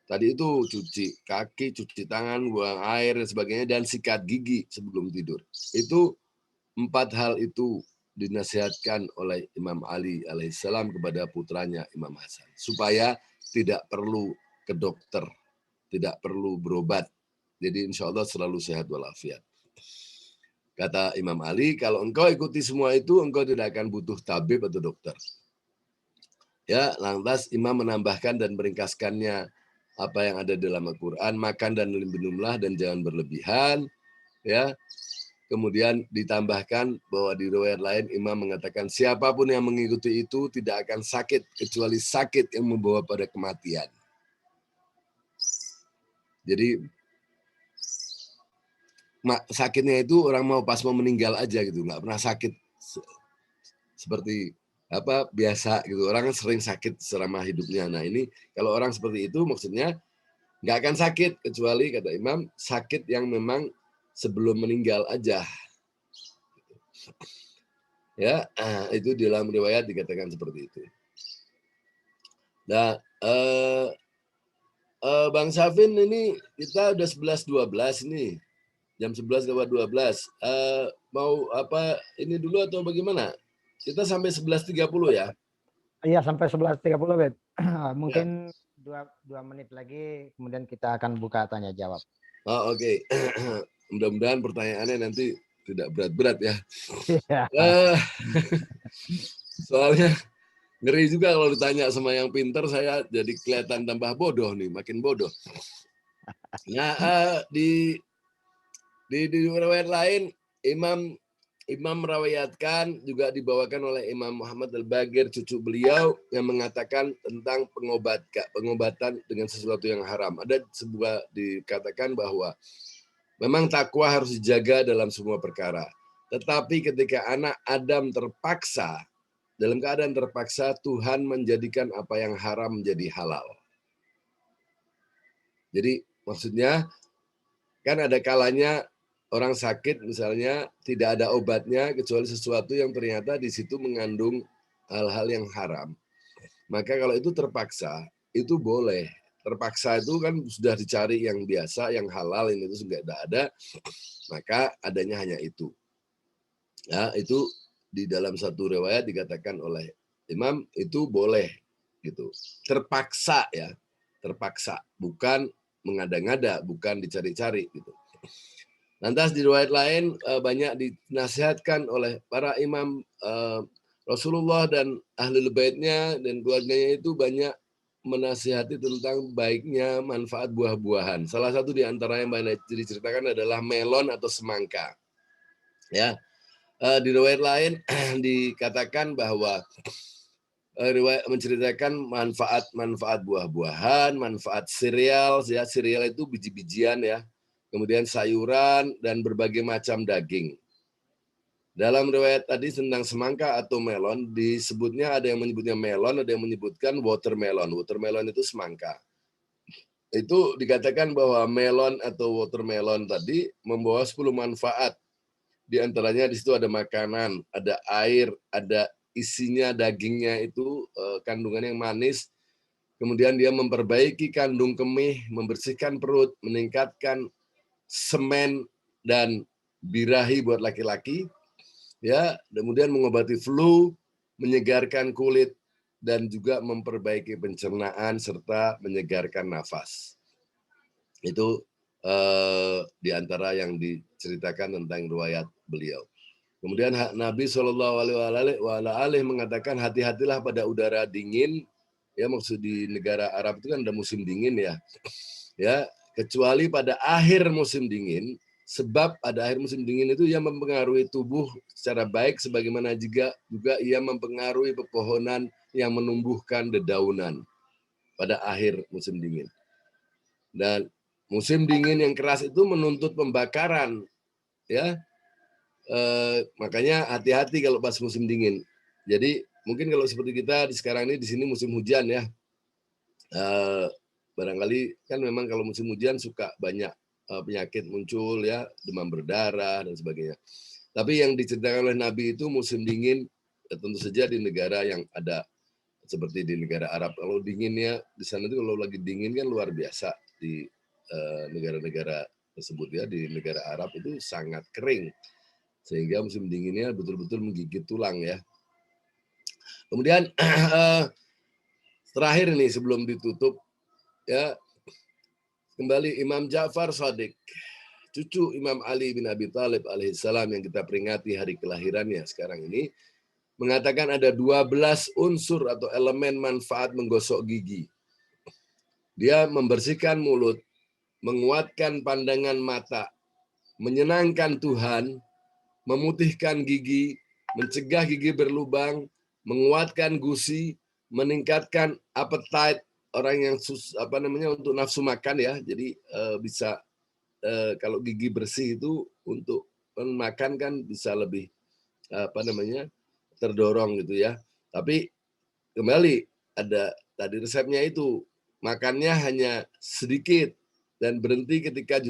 tadi itu cuci kaki, cuci tangan, buang air, dan sebagainya, dan sikat gigi sebelum tidur. Itu 4 hal itu dinasihatkan oleh Imam Ali alaihissalam kepada putranya Imam Hasan. Supaya tidak perlu ke dokter, tidak perlu berobat. Jadi insya Allah selalu sehat walafiat. Kata Imam Ali, kalau engkau ikuti semua itu, engkau tidak akan butuh tabib atau dokter. Ya, lantas Imam menambahkan dan meringkaskannya apa yang ada dalam Al-Quran, makan dan minumlah dan jangan berlebihan. Ya, kemudian ditambahkan bahwa di riwayat lain Imam mengatakan siapapun yang mengikuti itu tidak akan sakit kecuali sakit yang membawa pada kematian. Jadi sakitnya itu orang mau pas mau meninggal aja gitu, nggak pernah sakit seperti apa biasa gitu. Orang kan sering sakit selama hidupnya. Nah ini kalau orang seperti itu maksudnya nggak akan sakit kecuali kata Imam sakit yang memang sebelum meninggal aja. Ya, itu di dalam riwayat dikatakan seperti itu. Nah, Bang Safin ini kita udah 11.12 nih. Jam 11:12. Mau apa ini dulu atau bagaimana? Kita sampai 11.30 ya? Iya, sampai 11.30, Bet. Mungkin ya. 2 menit lagi, kemudian kita akan buka tanya jawab. Oh, oke. Mudah-mudahan pertanyaannya nanti tidak berat-berat ya. Soalnya ngeri juga kalau ditanya sama yang pinter, saya jadi kelihatan tambah bodoh nih, makin bodoh. Nah, di riwayat lain, Imam merawiatkan juga dibawakan oleh Imam Muhammad Al-Bagir, cucu beliau, yang mengatakan tentang pengobatan dengan sesuatu yang haram. Ada sebuah dikatakan bahwa memang takwa harus dijaga dalam semua perkara. Tetapi ketika anak Adam terpaksa, dalam keadaan terpaksa, Tuhan menjadikan apa yang haram menjadi halal. Jadi maksudnya, kan ada kalanya orang sakit misalnya tidak ada obatnya kecuali sesuatu yang ternyata di situ mengandung hal-hal yang haram. Maka kalau itu terpaksa, itu boleh. Terpaksa itu kan sudah dicari yang biasa, yang halal, ini itu sudah ada, maka adanya hanya itu. Ya, itu di dalam satu riwayat dikatakan oleh Imam itu boleh gitu. Terpaksa ya, terpaksa, bukan mengada-ngada, bukan dicari-cari gitu. Lantas di riwayat lain banyak dinasihatkan oleh para imam Rasulullah dan ahli baitnya dan keluarganya itu banyak menasihati tentang baiknya manfaat buah-buahan. Salah satu di antara yang banyak diceritakan adalah melon atau semangka. Ya, di riwayat lain dikatakan bahwa riwayat menceritakan manfaat buah-buahan, manfaat sereal, ya sereal itu biji-bijian ya. Kemudian sayuran dan berbagai macam daging. Dalam riwayat tadi tentang semangka atau melon, disebutnya ada yang menyebutnya melon, ada yang menyebutkan watermelon. Watermelon itu semangka. Itu dikatakan bahwa melon atau watermelon tadi membawa 10 manfaat. Di antaranya di situ ada makanan, ada air, ada isinya dagingnya itu kandungan yang manis. Kemudian dia memperbaiki kandung kemih, membersihkan perut, meningkatkan semen dan birahi buat laki-laki, ya, kemudian mengobati flu, menyegarkan kulit, dan juga memperbaiki pencernaan serta menyegarkan nafas. Itu di antara yang diceritakan tentang riwayat beliau. Kemudian Nabi SAW mengatakan hati-hatilah pada udara dingin, ya maksud di negara Arab itu kan ada musim dingin ya kecuali pada akhir musim dingin, sebab pada akhir musim dingin itu ia mempengaruhi tubuh secara baik sebagaimana juga ia mempengaruhi pepohonan yang menumbuhkan dedaunan pada akhir musim dingin. Dan musim dingin yang keras itu menuntut pembakaran, ya. Makanya hati-hati kalau pas musim dingin. Jadi mungkin kalau seperti kita di sekarang ini di sini musim hujan ya. Barangkali kan memang kalau musim hujan suka banyak penyakit muncul ya, demam berdarah dan sebagainya. Tapi yang diceritakan oleh Nabi itu musim dingin tentu saja di negara yang ada seperti di negara Arab. Kalau dinginnya di sana itu kalau lagi dingin kan luar biasa di negara-negara tersebut ya, di negara Arab itu sangat kering sehingga musim dinginnya betul-betul menggigit tulang ya. Kemudian terakhir nih sebelum ditutup ya, kembali Imam Ja'far Shadiq, cucu Imam Ali bin Abi Thalib alaihissalam yang kita peringati hari kelahirannya sekarang ini, mengatakan ada 12 unsur atau elemen manfaat menggosok gigi. Dia membersihkan mulut, menguatkan pandangan mata, menyenangkan Tuhan, memutihkan gigi, mencegah gigi berlubang, menguatkan gusi, meningkatkan appetite orang yang untuk nafsu makan ya. Jadi bisa kalau gigi bersih itu untuk makan kan bisa lebih terdorong gitu ya. Tapi kembali ada tadi resepnya itu makannya hanya sedikit dan berhenti ketika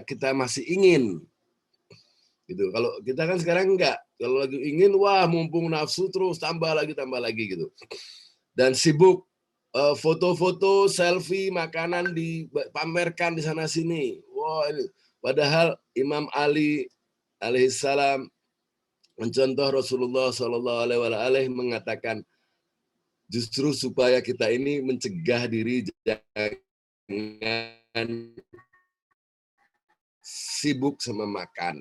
kita masih ingin. Gitu. Kalau kita kan sekarang enggak. Kalau lagi ingin, wah mumpung nafsu terus tambah lagi gitu. Dan sibuk foto-foto, selfie, makanan dipamerkan di sana sini. Wah ini. Padahal Imam Ali alaihissalam mencontoh Rasulullah SAW mengatakan justru supaya kita ini mencegah diri jangan sibuk sama makan.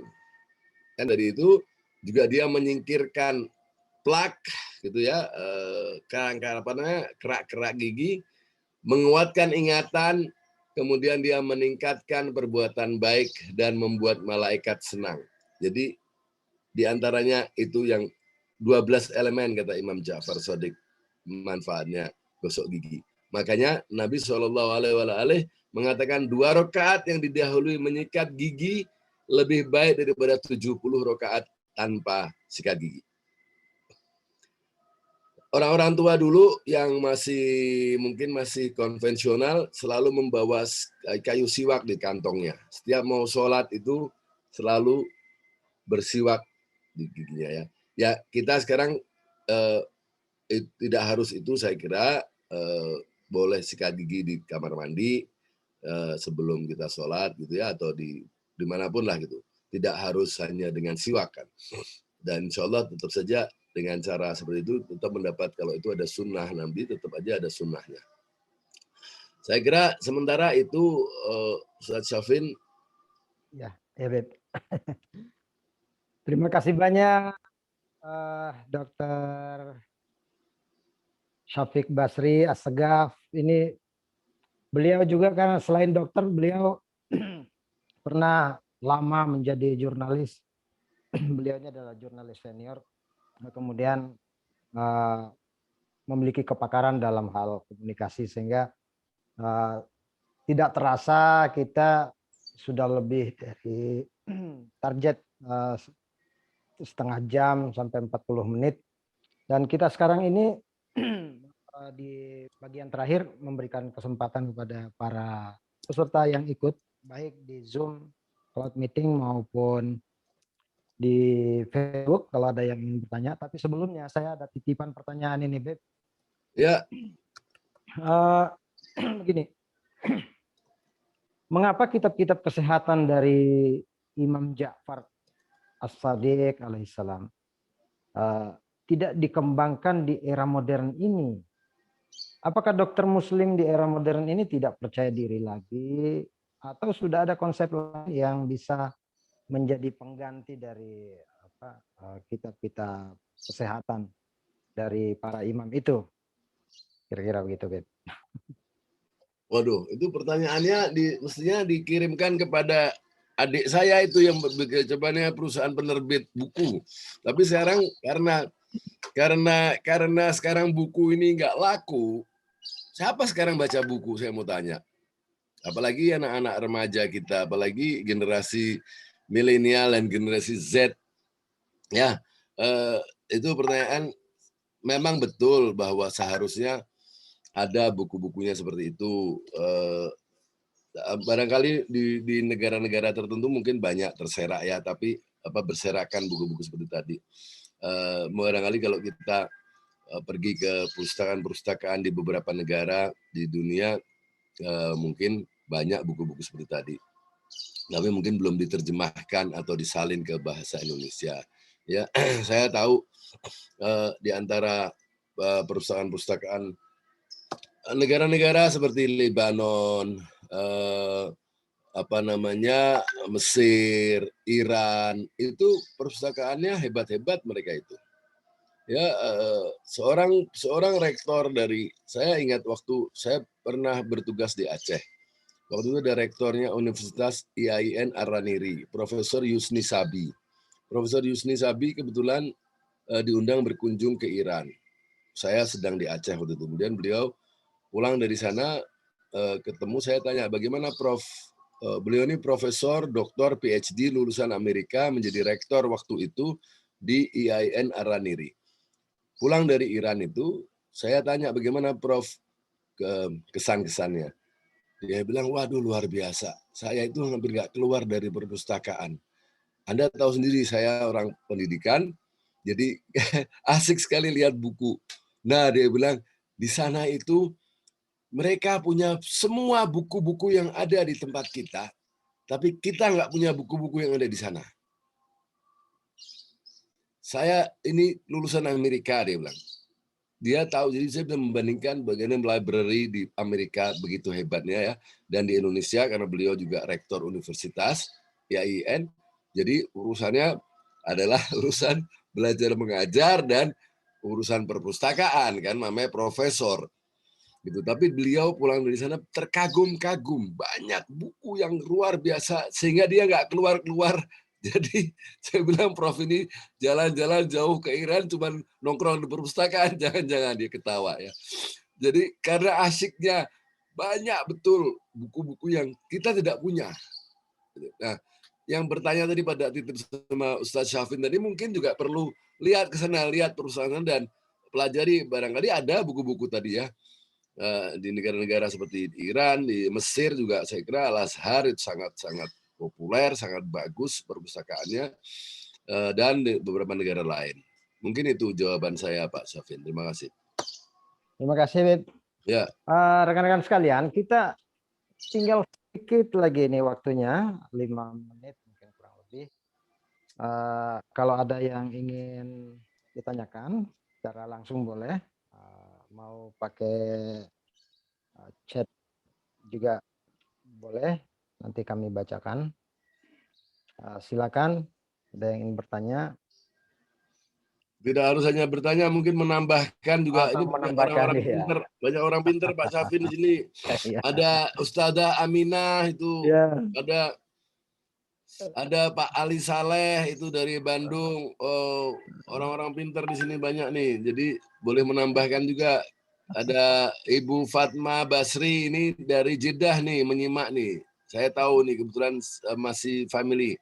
Dan dari itu juga dia menyingkirkan plak gitu ya, kerak-kerak gigi, menguatkan ingatan, kemudian dia meningkatkan perbuatan baik dan membuat malaikat senang. Jadi di antaranya itu yang 12 elemen kata Imam Ja'far Shadiq manfaatnya gosok gigi. Makanya Nabi SAW mengatakan 2 rakaat yang didahului menyikat gigi lebih baik daripada 70 rakaat tanpa sikat gigi. Orang-orang tua dulu yang mungkin masih konvensional selalu membawa kayu siwak di kantongnya. Setiap mau sholat itu selalu bersiwak di giginya ya. Ya kita sekarang tidak harus itu, saya kira boleh sikat gigi di kamar mandi sebelum kita sholat gitu ya, atau dimanapun lah gitu. Tidak harus hanya dengan siwak kan. Dan insya Allah tetap saja dengan cara seperti itu tetap mendapat, kalau itu ada sunnah Nabi tetap aja ada sunnahnya. Saya kira sementara itu Ustaz Syafin. Ya, Beb. Terima kasih banyak Dr. Syafiq Basri Assegaf. Ini beliau juga karena selain dokter beliau pernah lama menjadi jurnalis. Beliaunya adalah jurnalis senior. Kemudian memiliki kepakaran dalam hal komunikasi sehingga tidak terasa kita sudah lebih dari target setengah jam sampai 40 menit. Dan kita sekarang ini di bagian terakhir memberikan kesempatan kepada para peserta yang ikut, baik di Zoom, cloud meeting maupun di Facebook kalau ada yang ingin bertanya. Tapi sebelumnya saya ada titipan pertanyaan ini, Beb. Ya. Begini, mengapa kitab-kitab kesehatan dari Imam Ja'far As-Shadiq alaihissalam tidak dikembangkan di era modern ini? Apakah dokter muslim di era modern ini tidak percaya diri lagi? atau sudah ada konsep lain yang bisa menjadi pengganti dari kitab-kitab kesehatan dari para imam itu? Kira-kira begitu, Beb. Waduh, itu pertanyaannya mestinya dikirimkan kepada adik saya itu yang bekerja perusahaan penerbit buku. Tapi sekarang karena sekarang buku ini nggak laku, siapa sekarang baca buku, saya mau tanya. Apalagi anak-anak remaja kita, apalagi generasi milenial dan generasi Z. Ya, itu pertanyaan. Memang betul bahwa seharusnya ada buku-bukunya seperti itu. Barangkali di negara-negara tertentu mungkin banyak terserak ya, tapi berserakan buku-buku seperti tadi. Barangkali kalau kita pergi ke perpustakaan-perpustakaan di beberapa negara di dunia, mungkin banyak buku-buku seperti tadi. Tapi mungkin belum diterjemahkan atau disalin ke bahasa Indonesia. Ya, saya tahu di antara perpustakaan-perpustakaan negara-negara seperti Lebanon, Mesir, Iran, itu perpustakaannya hebat-hebat mereka itu. Ya, seorang rektor dari, saya ingat waktu saya pernah bertugas di Aceh. Waktu itu ada rektornya Universitas IAIN Ar-Raniri, Profesor Yusni Sabi. Profesor Yusni Sabi kebetulan diundang berkunjung ke Iran. Saya sedang di Aceh waktu itu. Kemudian beliau pulang dari sana, ketemu, saya tanya, bagaimana Prof? Beliau ini profesor, doktor, PhD, lulusan Amerika, menjadi rektor waktu itu di IAIN Ar-Raniri. Pulang dari Iran itu, saya tanya bagaimana Prof kesan-kesannya. Dia bilang, waduh luar biasa. Saya itu hampir nggak keluar dari perpustakaan. Anda tahu sendiri, saya orang pendidikan, jadi asik sekali lihat buku. Nah, dia bilang, di sana itu mereka punya semua buku-buku yang ada di tempat kita, tapi kita nggak punya buku-buku yang ada di sana. Saya ini lulusan Amerika, dia bilang. Dia tahu, jadi saya bisa membandingkan bagaimana library di Amerika begitu hebatnya ya, dan di Indonesia karena beliau juga rektor universitas IAIN, jadi urusannya adalah urusan belajar mengajar dan urusan perpustakaan kan, namanya profesor gitu. Tapi beliau pulang dari sana terkagum-kagum, banyak buku yang luar biasa sehingga dia nggak keluar-keluar. Jadi saya bilang, Prof ini jalan-jalan jauh ke Iran cuman nongkrong di perpustakaan, jangan-jangan, dia ketawa ya. Jadi karena asiknya banyak betul buku-buku yang kita tidak punya. Nah, yang bertanya tadi pada titip sama Ustadz Syafin tadi, mungkin juga perlu lihat ke sana, lihat perusahaan dan pelajari, barangkali ada buku-buku tadi ya. Di negara-negara seperti Iran, di Mesir juga saya kira Al-Azhar itu sangat-sangat populer, sangat bagus perpustakaannya, dan di beberapa negara lain. Mungkin itu jawaban saya, Pak Syafin. Terima kasih. Terima kasih, Beb. Ya. Rekan-rekan sekalian, kita tinggal sedikit lagi nih waktunya, 5 menit mungkin kurang lebih. Kalau ada yang ingin ditanyakan secara langsung boleh, mau pakai chat juga boleh, nanti kami bacakan. Silakan, ada yang ingin bertanya. Tidak harus hanya bertanya, mungkin menambahkan juga. Atau Ini menambahkan, banyak orang pintar Pak Syafin di sini. Ada Ustazah Aminah itu, ada Pak Ali Saleh itu dari Bandung. Orang-orang pintar di sini banyak nih. Jadi boleh menambahkan juga. Ada Ibu Fatma Basri ini dari Jeddah nih, menyimak nih. Saya tahu nih kebetulan masih family.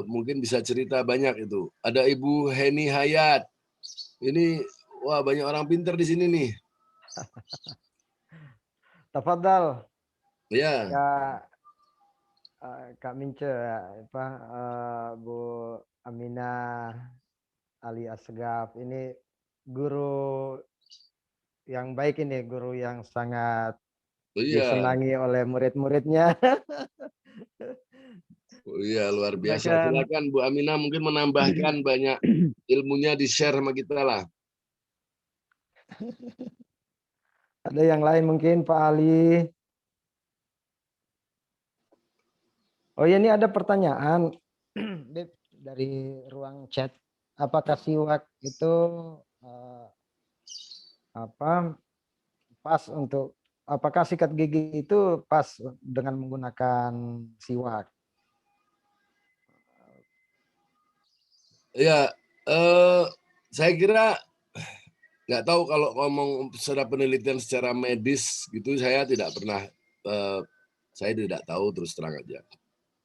Mungkin bisa cerita banyak itu. Ada Ibu Heni Hayat. Ini wah banyak orang pintar di sini nih. Tafadhal. Ya. Kak Mince, Bu Aminah Ali Asgaf, ini guru yang baik ini, guru yang sangat disenangi oleh murid-muridnya. Oh iya, luar biasa. Silakan Bu Aminah mungkin menambahkan banyak ilmunya, di-share sama kita lah. Ada yang lain mungkin Pak Ali? Oh ya, ini ada pertanyaan Beb, dari ruang chat. Apakah siwak itu eh, apa pas untuk apakah sikat gigi itu pas dengan menggunakan siwak? Ya, saya kira nggak tahu kalau ngomong secara penelitian secara medis gitu, saya tidak pernah, saya tidak tahu terus terang aja.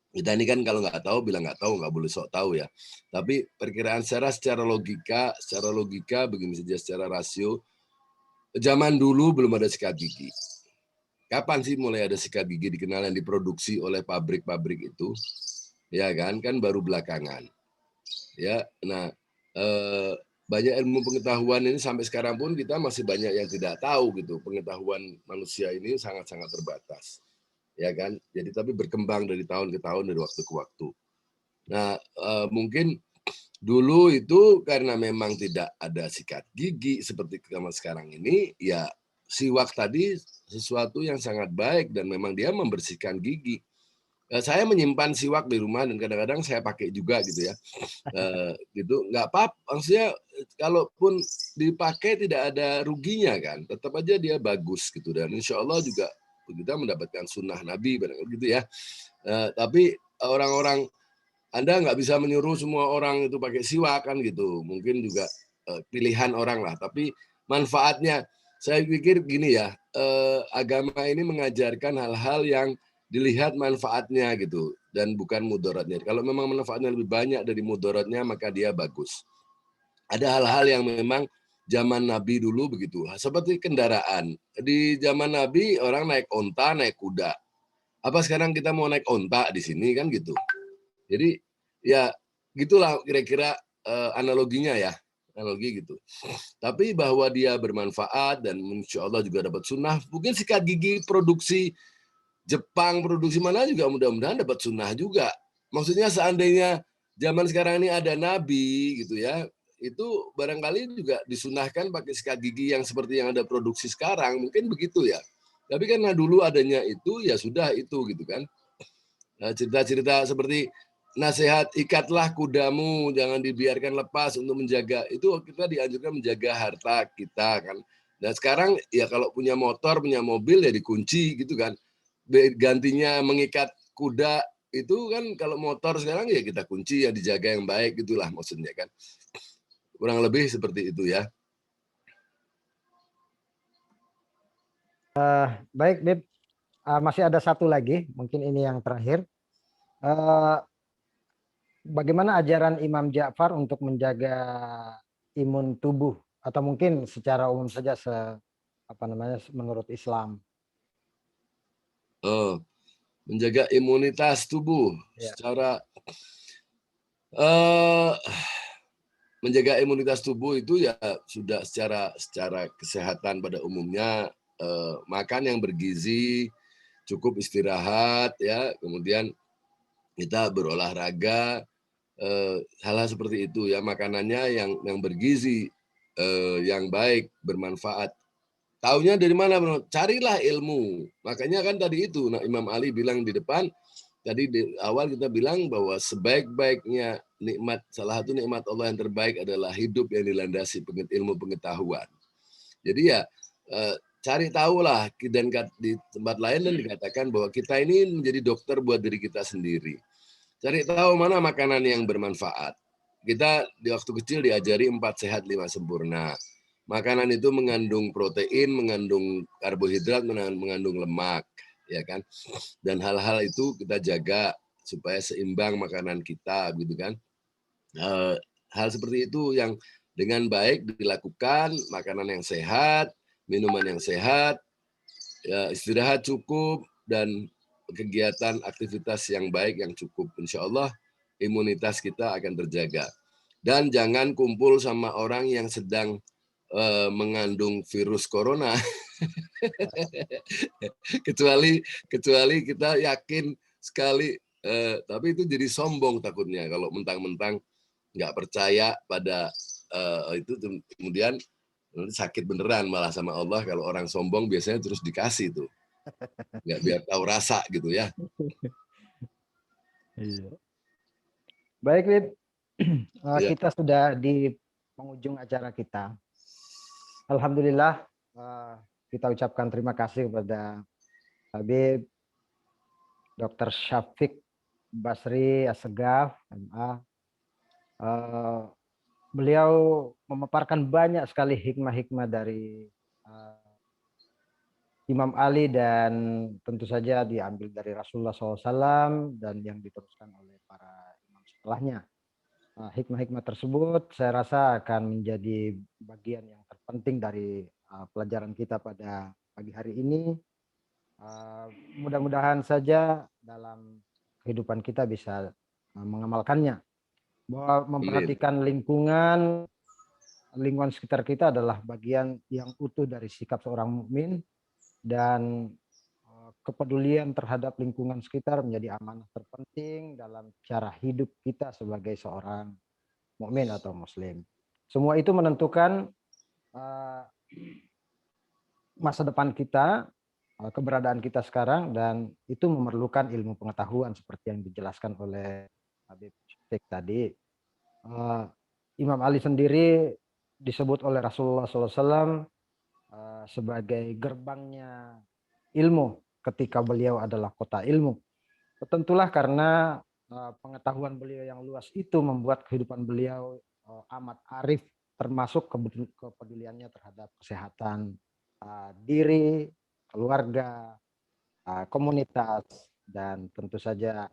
Kita ini kan kalau nggak tahu bilang nggak tahu, nggak boleh sok tahu ya. Tapi perkiraan secara logika begini saja secara rasio, zaman dulu belum ada sikat gigi. Kapan sih mulai ada sikat gigi dikenal yang diproduksi oleh pabrik-pabrik itu? Ya kan, kan baru belakangan. Ya, nah banyak ilmu pengetahuan ini sampai sekarang pun kita masih banyak yang tidak tahu gitu. Pengetahuan manusia ini sangat-sangat terbatas. Ya kan? Jadi tapi berkembang dari tahun ke tahun, dari waktu ke waktu. Nah, mungkin dulu itu karena memang tidak ada sikat gigi seperti zaman sekarang ini, ya siwak tadi sesuatu yang sangat baik dan memang dia membersihkan gigi. Saya menyimpan siwak di rumah dan kadang-kadang saya pakai juga gitu ya. Gitu nggak apa, maksudnya kalaupun dipakai tidak ada ruginya kan, tetap aja dia bagus gitu dan insya Allah juga kita mendapatkan sunnah Nabi gitu ya. Tapi orang-orang anda nggak bisa menyuruh semua orang itu pakai siwak kan gitu. Mungkin juga pilihan orang lah. Tapi manfaatnya, saya pikir gini ya, agama ini mengajarkan hal-hal yang dilihat manfaatnya gitu dan bukan mudaratnya. Kalau memang manfaatnya lebih banyak dari mudaratnya maka dia bagus. Ada hal-hal yang memang zaman Nabi dulu begitu. Seperti kendaraan. Di zaman Nabi orang naik onta, naik kuda. Apa sekarang kita mau naik onta di sini kan gitu. Jadi ya gitulah kira-kira analoginya ya, analogi gitu. Tapi bahwa dia bermanfaat dan insya Allah juga dapat sunnah. Mungkin sikat gigi produksi Jepang, produksi mana juga mudah-mudahan dapat sunnah juga. Maksudnya seandainya zaman sekarang ini ada nabi gitu ya, itu barangkali juga disunahkan pakai sikat gigi yang seperti yang ada produksi sekarang, mungkin begitu ya. Tapi karena dulu adanya itu ya sudah itu gitu kan. Cerita-cerita seperti nasihat ikatlah kudamu jangan dibiarkan lepas untuk menjaga itu kita dianjurkan menjaga harta kita kan. Dan sekarang ya kalau punya motor punya mobil ya dikunci gitu kan, gantinya mengikat kuda itu kan kalau motor sekarang ya kita kunci ya dijaga yang baik gitulah maksudnya kan, kurang lebih seperti itu ya. Baik, Beb. Masih ada satu lagi, mungkin ini yang terakhir. Eh, Bagaimana ajaran Imam Ja'far untuk menjaga imun tubuh atau mungkin secara umum saja apa namanya menurut Islam? Oh, menjaga imunitas tubuh Ya. secara eh menjaga imunitas tubuh itu ya sudah secara kesehatan pada umumnya, makan yang bergizi, cukup istirahat ya, kemudian kita berolahraga, hal-hal seperti itu ya, makanannya yang bergizi, yang baik, bermanfaat. Taunya dari mana? Carilah ilmu. Makanya kan tadi itu Imam Ali bilang di depan, tadi di awal kita bilang bahwa sebaik-baiknya nikmat, salah satu nikmat Allah yang terbaik adalah hidup yang dilandasi ilmu pengetahuan. Jadi ya cari tahulah dan di tempat lain dan dikatakan bahwa kita ini menjadi dokter buat diri kita sendiri. Cari tahu mana makanan yang bermanfaat. Kita di waktu kecil diajari 4 sehat 5 sempurna. Makanan itu mengandung protein, mengandung karbohidrat, mengandung lemak, ya kan? Dan hal-hal itu kita jaga supaya seimbang makanan kita, gitu kan? Hal seperti itu yang dengan baik dilakukan, makanan yang sehat, minuman yang sehat, ya, istirahat cukup, dan kegiatan aktivitas yang baik yang cukup. Insya Allah imunitas kita akan terjaga. Dan jangan kumpul sama orang yang sedang mengandung virus corona. kecuali kita yakin sekali, tapi itu jadi sombong takutnya kalau mentang-mentang nggak percaya pada itu kemudian sakit beneran malah sama Allah. Kalau orang sombong biasanya terus dikasih tuh, nggak biar tahu rasa gitu ya. Iya. Baik, Lid. Ya, Kita sudah di penghujung acara kita. Alhamdulillah, kita ucapkan terima kasih kepada Habib Dr. Syafiq Basri Assegaf, MA. Beliau memaparkan banyak sekali hikmah-hikmah dari Imam Ali dan tentu saja diambil dari Rasulullah SAW dan yang diteruskan oleh para imam setelahnya. Hikmah-hikmah tersebut saya rasa akan menjadi bagian yang terpenting dari pelajaran kita pada pagi hari ini. Mudah-mudahan saja dalam kehidupan kita bisa mengamalkannya. Bahwa amin. memperhatikan lingkungan sekitar kita adalah bagian yang utuh dari sikap seorang mukmin dan kepedulian terhadap lingkungan sekitar menjadi amanah terpenting dalam cara hidup kita sebagai seorang mukmin atau muslim. Semua itu menentukan masa depan kita, keberadaan kita sekarang, dan itu memerlukan ilmu pengetahuan seperti yang dijelaskan oleh Habib Syekh tadi. Imam Ali sendiri disebut oleh Rasulullah SAW sebagai gerbangnya ilmu ketika beliau adalah kota ilmu. Tentulah karena pengetahuan beliau yang luas itu membuat kehidupan beliau amat arif, termasuk kepeduliannya terhadap kesehatan diri, keluarga, komunitas, dan tentu saja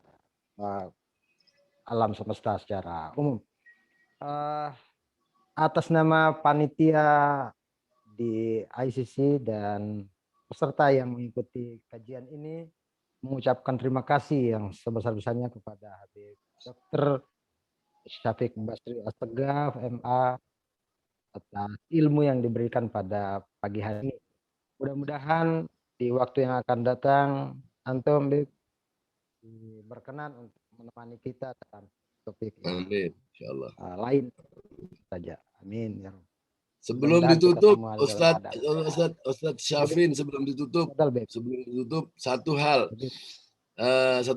alam semesta secara umum. Atas nama panitia di ICC dan peserta yang mengikuti kajian ini, mengucapkan terima kasih yang sebesar-besarnya kepada Habib Dr. Syafiq Basri Assegaf, MA, atas ilmu yang diberikan pada pagi hari ini. Mudah-mudahan di waktu yang akan datang, Antum berkenan untuk menemani kita dalam topik yang Amin, insyaallah. lain saja. Amin. Ya. Sebelum Mudah-mudahan kita ditutup, semua dalam Ustadz keadaan Ustadz sehat. Ustadz Ya, Beb. Syafin, sebelum ditutup satu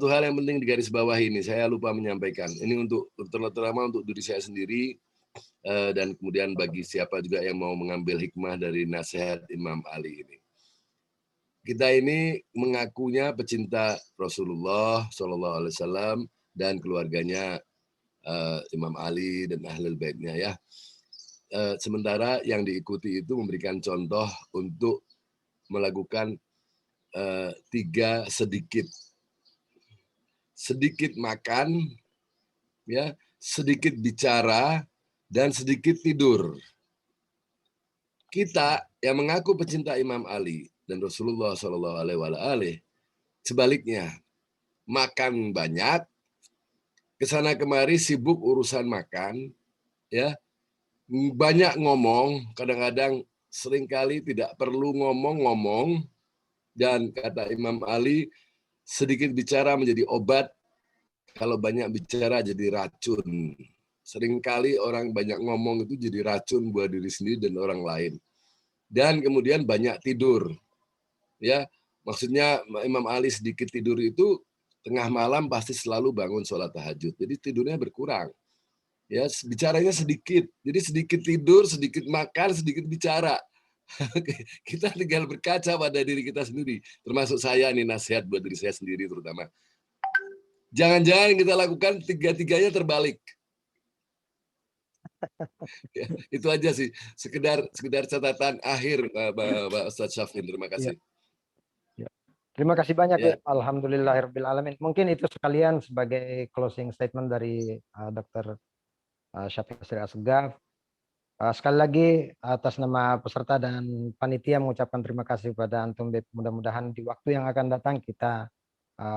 hal yang penting di garis bawah ini saya lupa menyampaikan. Ini untuk terutama untuk diri saya sendiri dan kemudian bagi siapa juga yang mau mengambil hikmah dari nasihat Imam Ali ini. Kita ini mengakunya pecinta Rasulullah SAW dan keluarganya Imam Ali dan Ahlul Baitnya ya. Sementara yang diikuti itu memberikan contoh untuk melakukan 3 sedikit makan, ya, sedikit bicara, dan sedikit tidur. Kita yang mengaku pecinta Imam Ali dan Rasulullah SAW, sebaliknya makan banyak, kesana kemari sibuk urusan makan, ya, banyak ngomong, kadang-kadang seringkali tidak perlu ngomong-ngomong, dan kata Imam Ali, sedikit bicara menjadi obat, kalau banyak bicara jadi racun. Seringkali orang banyak ngomong itu jadi racun buat diri sendiri dan orang lain. Dan kemudian banyak tidur. Ya, maksudnya Imam Ali sedikit tidur itu tengah malam pasti selalu bangun sholat tahajud. Jadi tidurnya berkurang. Ya, bicaranya sedikit. Jadi sedikit tidur, sedikit makan, sedikit bicara. Kita tinggal berkaca pada diri kita sendiri. Termasuk saya nih, nasihat buat diri saya sendiri terutama. Jangan-jangan kita lakukan tiga-tiganya terbalik. Ya, itu aja sih, sekedar catatan akhir Pak Ustadz Syafin. Terima Ya, kasih. ya. Terima kasih banyak, Ya, Alhamdulillahirrahmanirrahim. Mungkin itu sekalian sebagai closing statement dari Dr. Syafiq Basri Assegaf. Sekali lagi atas nama peserta dan panitia mengucapkan terima kasih kepada Antum, Beb. Mudah-mudahan di waktu yang akan datang kita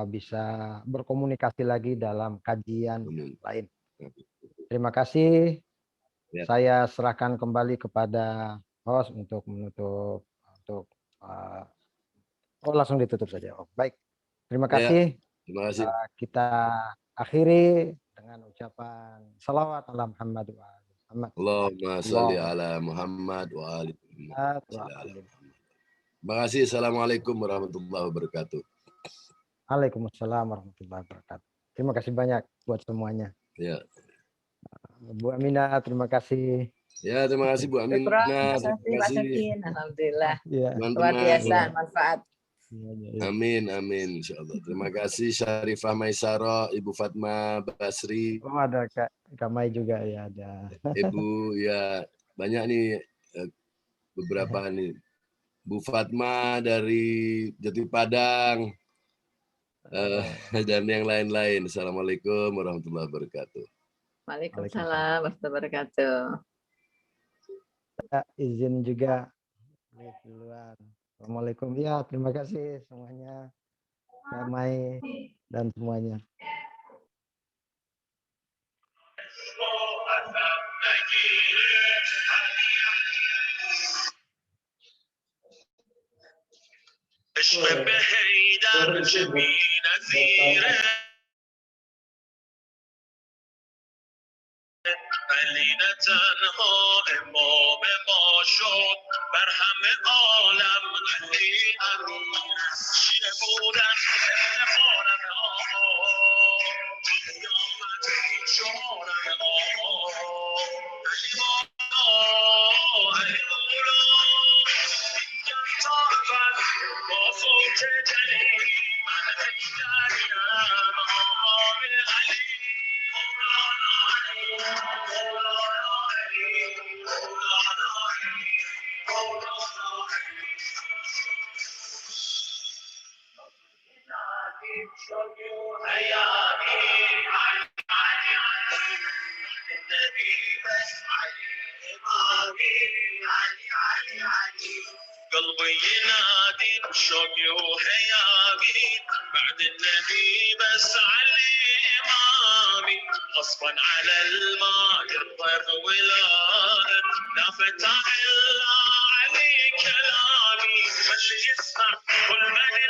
bisa berkomunikasi lagi dalam kajian yang lain. Terima kasih. ya. Saya serahkan kembali kepada host untuk menutup, langsung ditutup saja. Baik. Terima Ya, kasih. terima kasih. Kita akhiri dengan ucapan salawat ala Muhammad wa ali Muhammad. Allahumma sholli ala Muhammad wa ali Muhammad. Terima kasih. Assalamualaikum warahmatullahi wabarakatuh. Waalaikumsalam warahmatullahi wabarakatuh. Terima kasih banyak buat semuanya. Ya. Bu Aminah, terima kasih. Ya, terima kasih Bu Aminah. Terima Terima kasih Pak kasih Sakin. Alhamdulillah. Ya. Luar teman-teman. biasa manfaat. Amin, amin, insyaallah. Terima kasih Syarifah Maisaro, Ibu Fatma Basri, Oh, ada Kak Mai juga ya, ada. Ibu ya banyak nih beberapa nih. Bu Fatma dari Jati Padang dan yang lain-lain. Assalamualaikum warahmatullahi wabarakatuh. Waalaikumsalam warahmatullahi wabarakatuh. Ya, izin juga duluan. Assalamualaikum. Ya, terima kasih semuanya. Kak Mai dan semuanya. عشق به حیدر چه بی نظیره علی نه تنها امام ما شد بر همه عالم علی امین شیعه بودن افتخارم آقا قیامت شعارم آقا علی مولا علی مولا میگم تا ابد با فوت جلیل من حیدریم آقا علی قلبي ينادي شوقي وهيامي بعد النبي بس علي إمامي غصبا على الماء يطير ولاء لا فتح إلا علي كلامي واللي يسمع كل من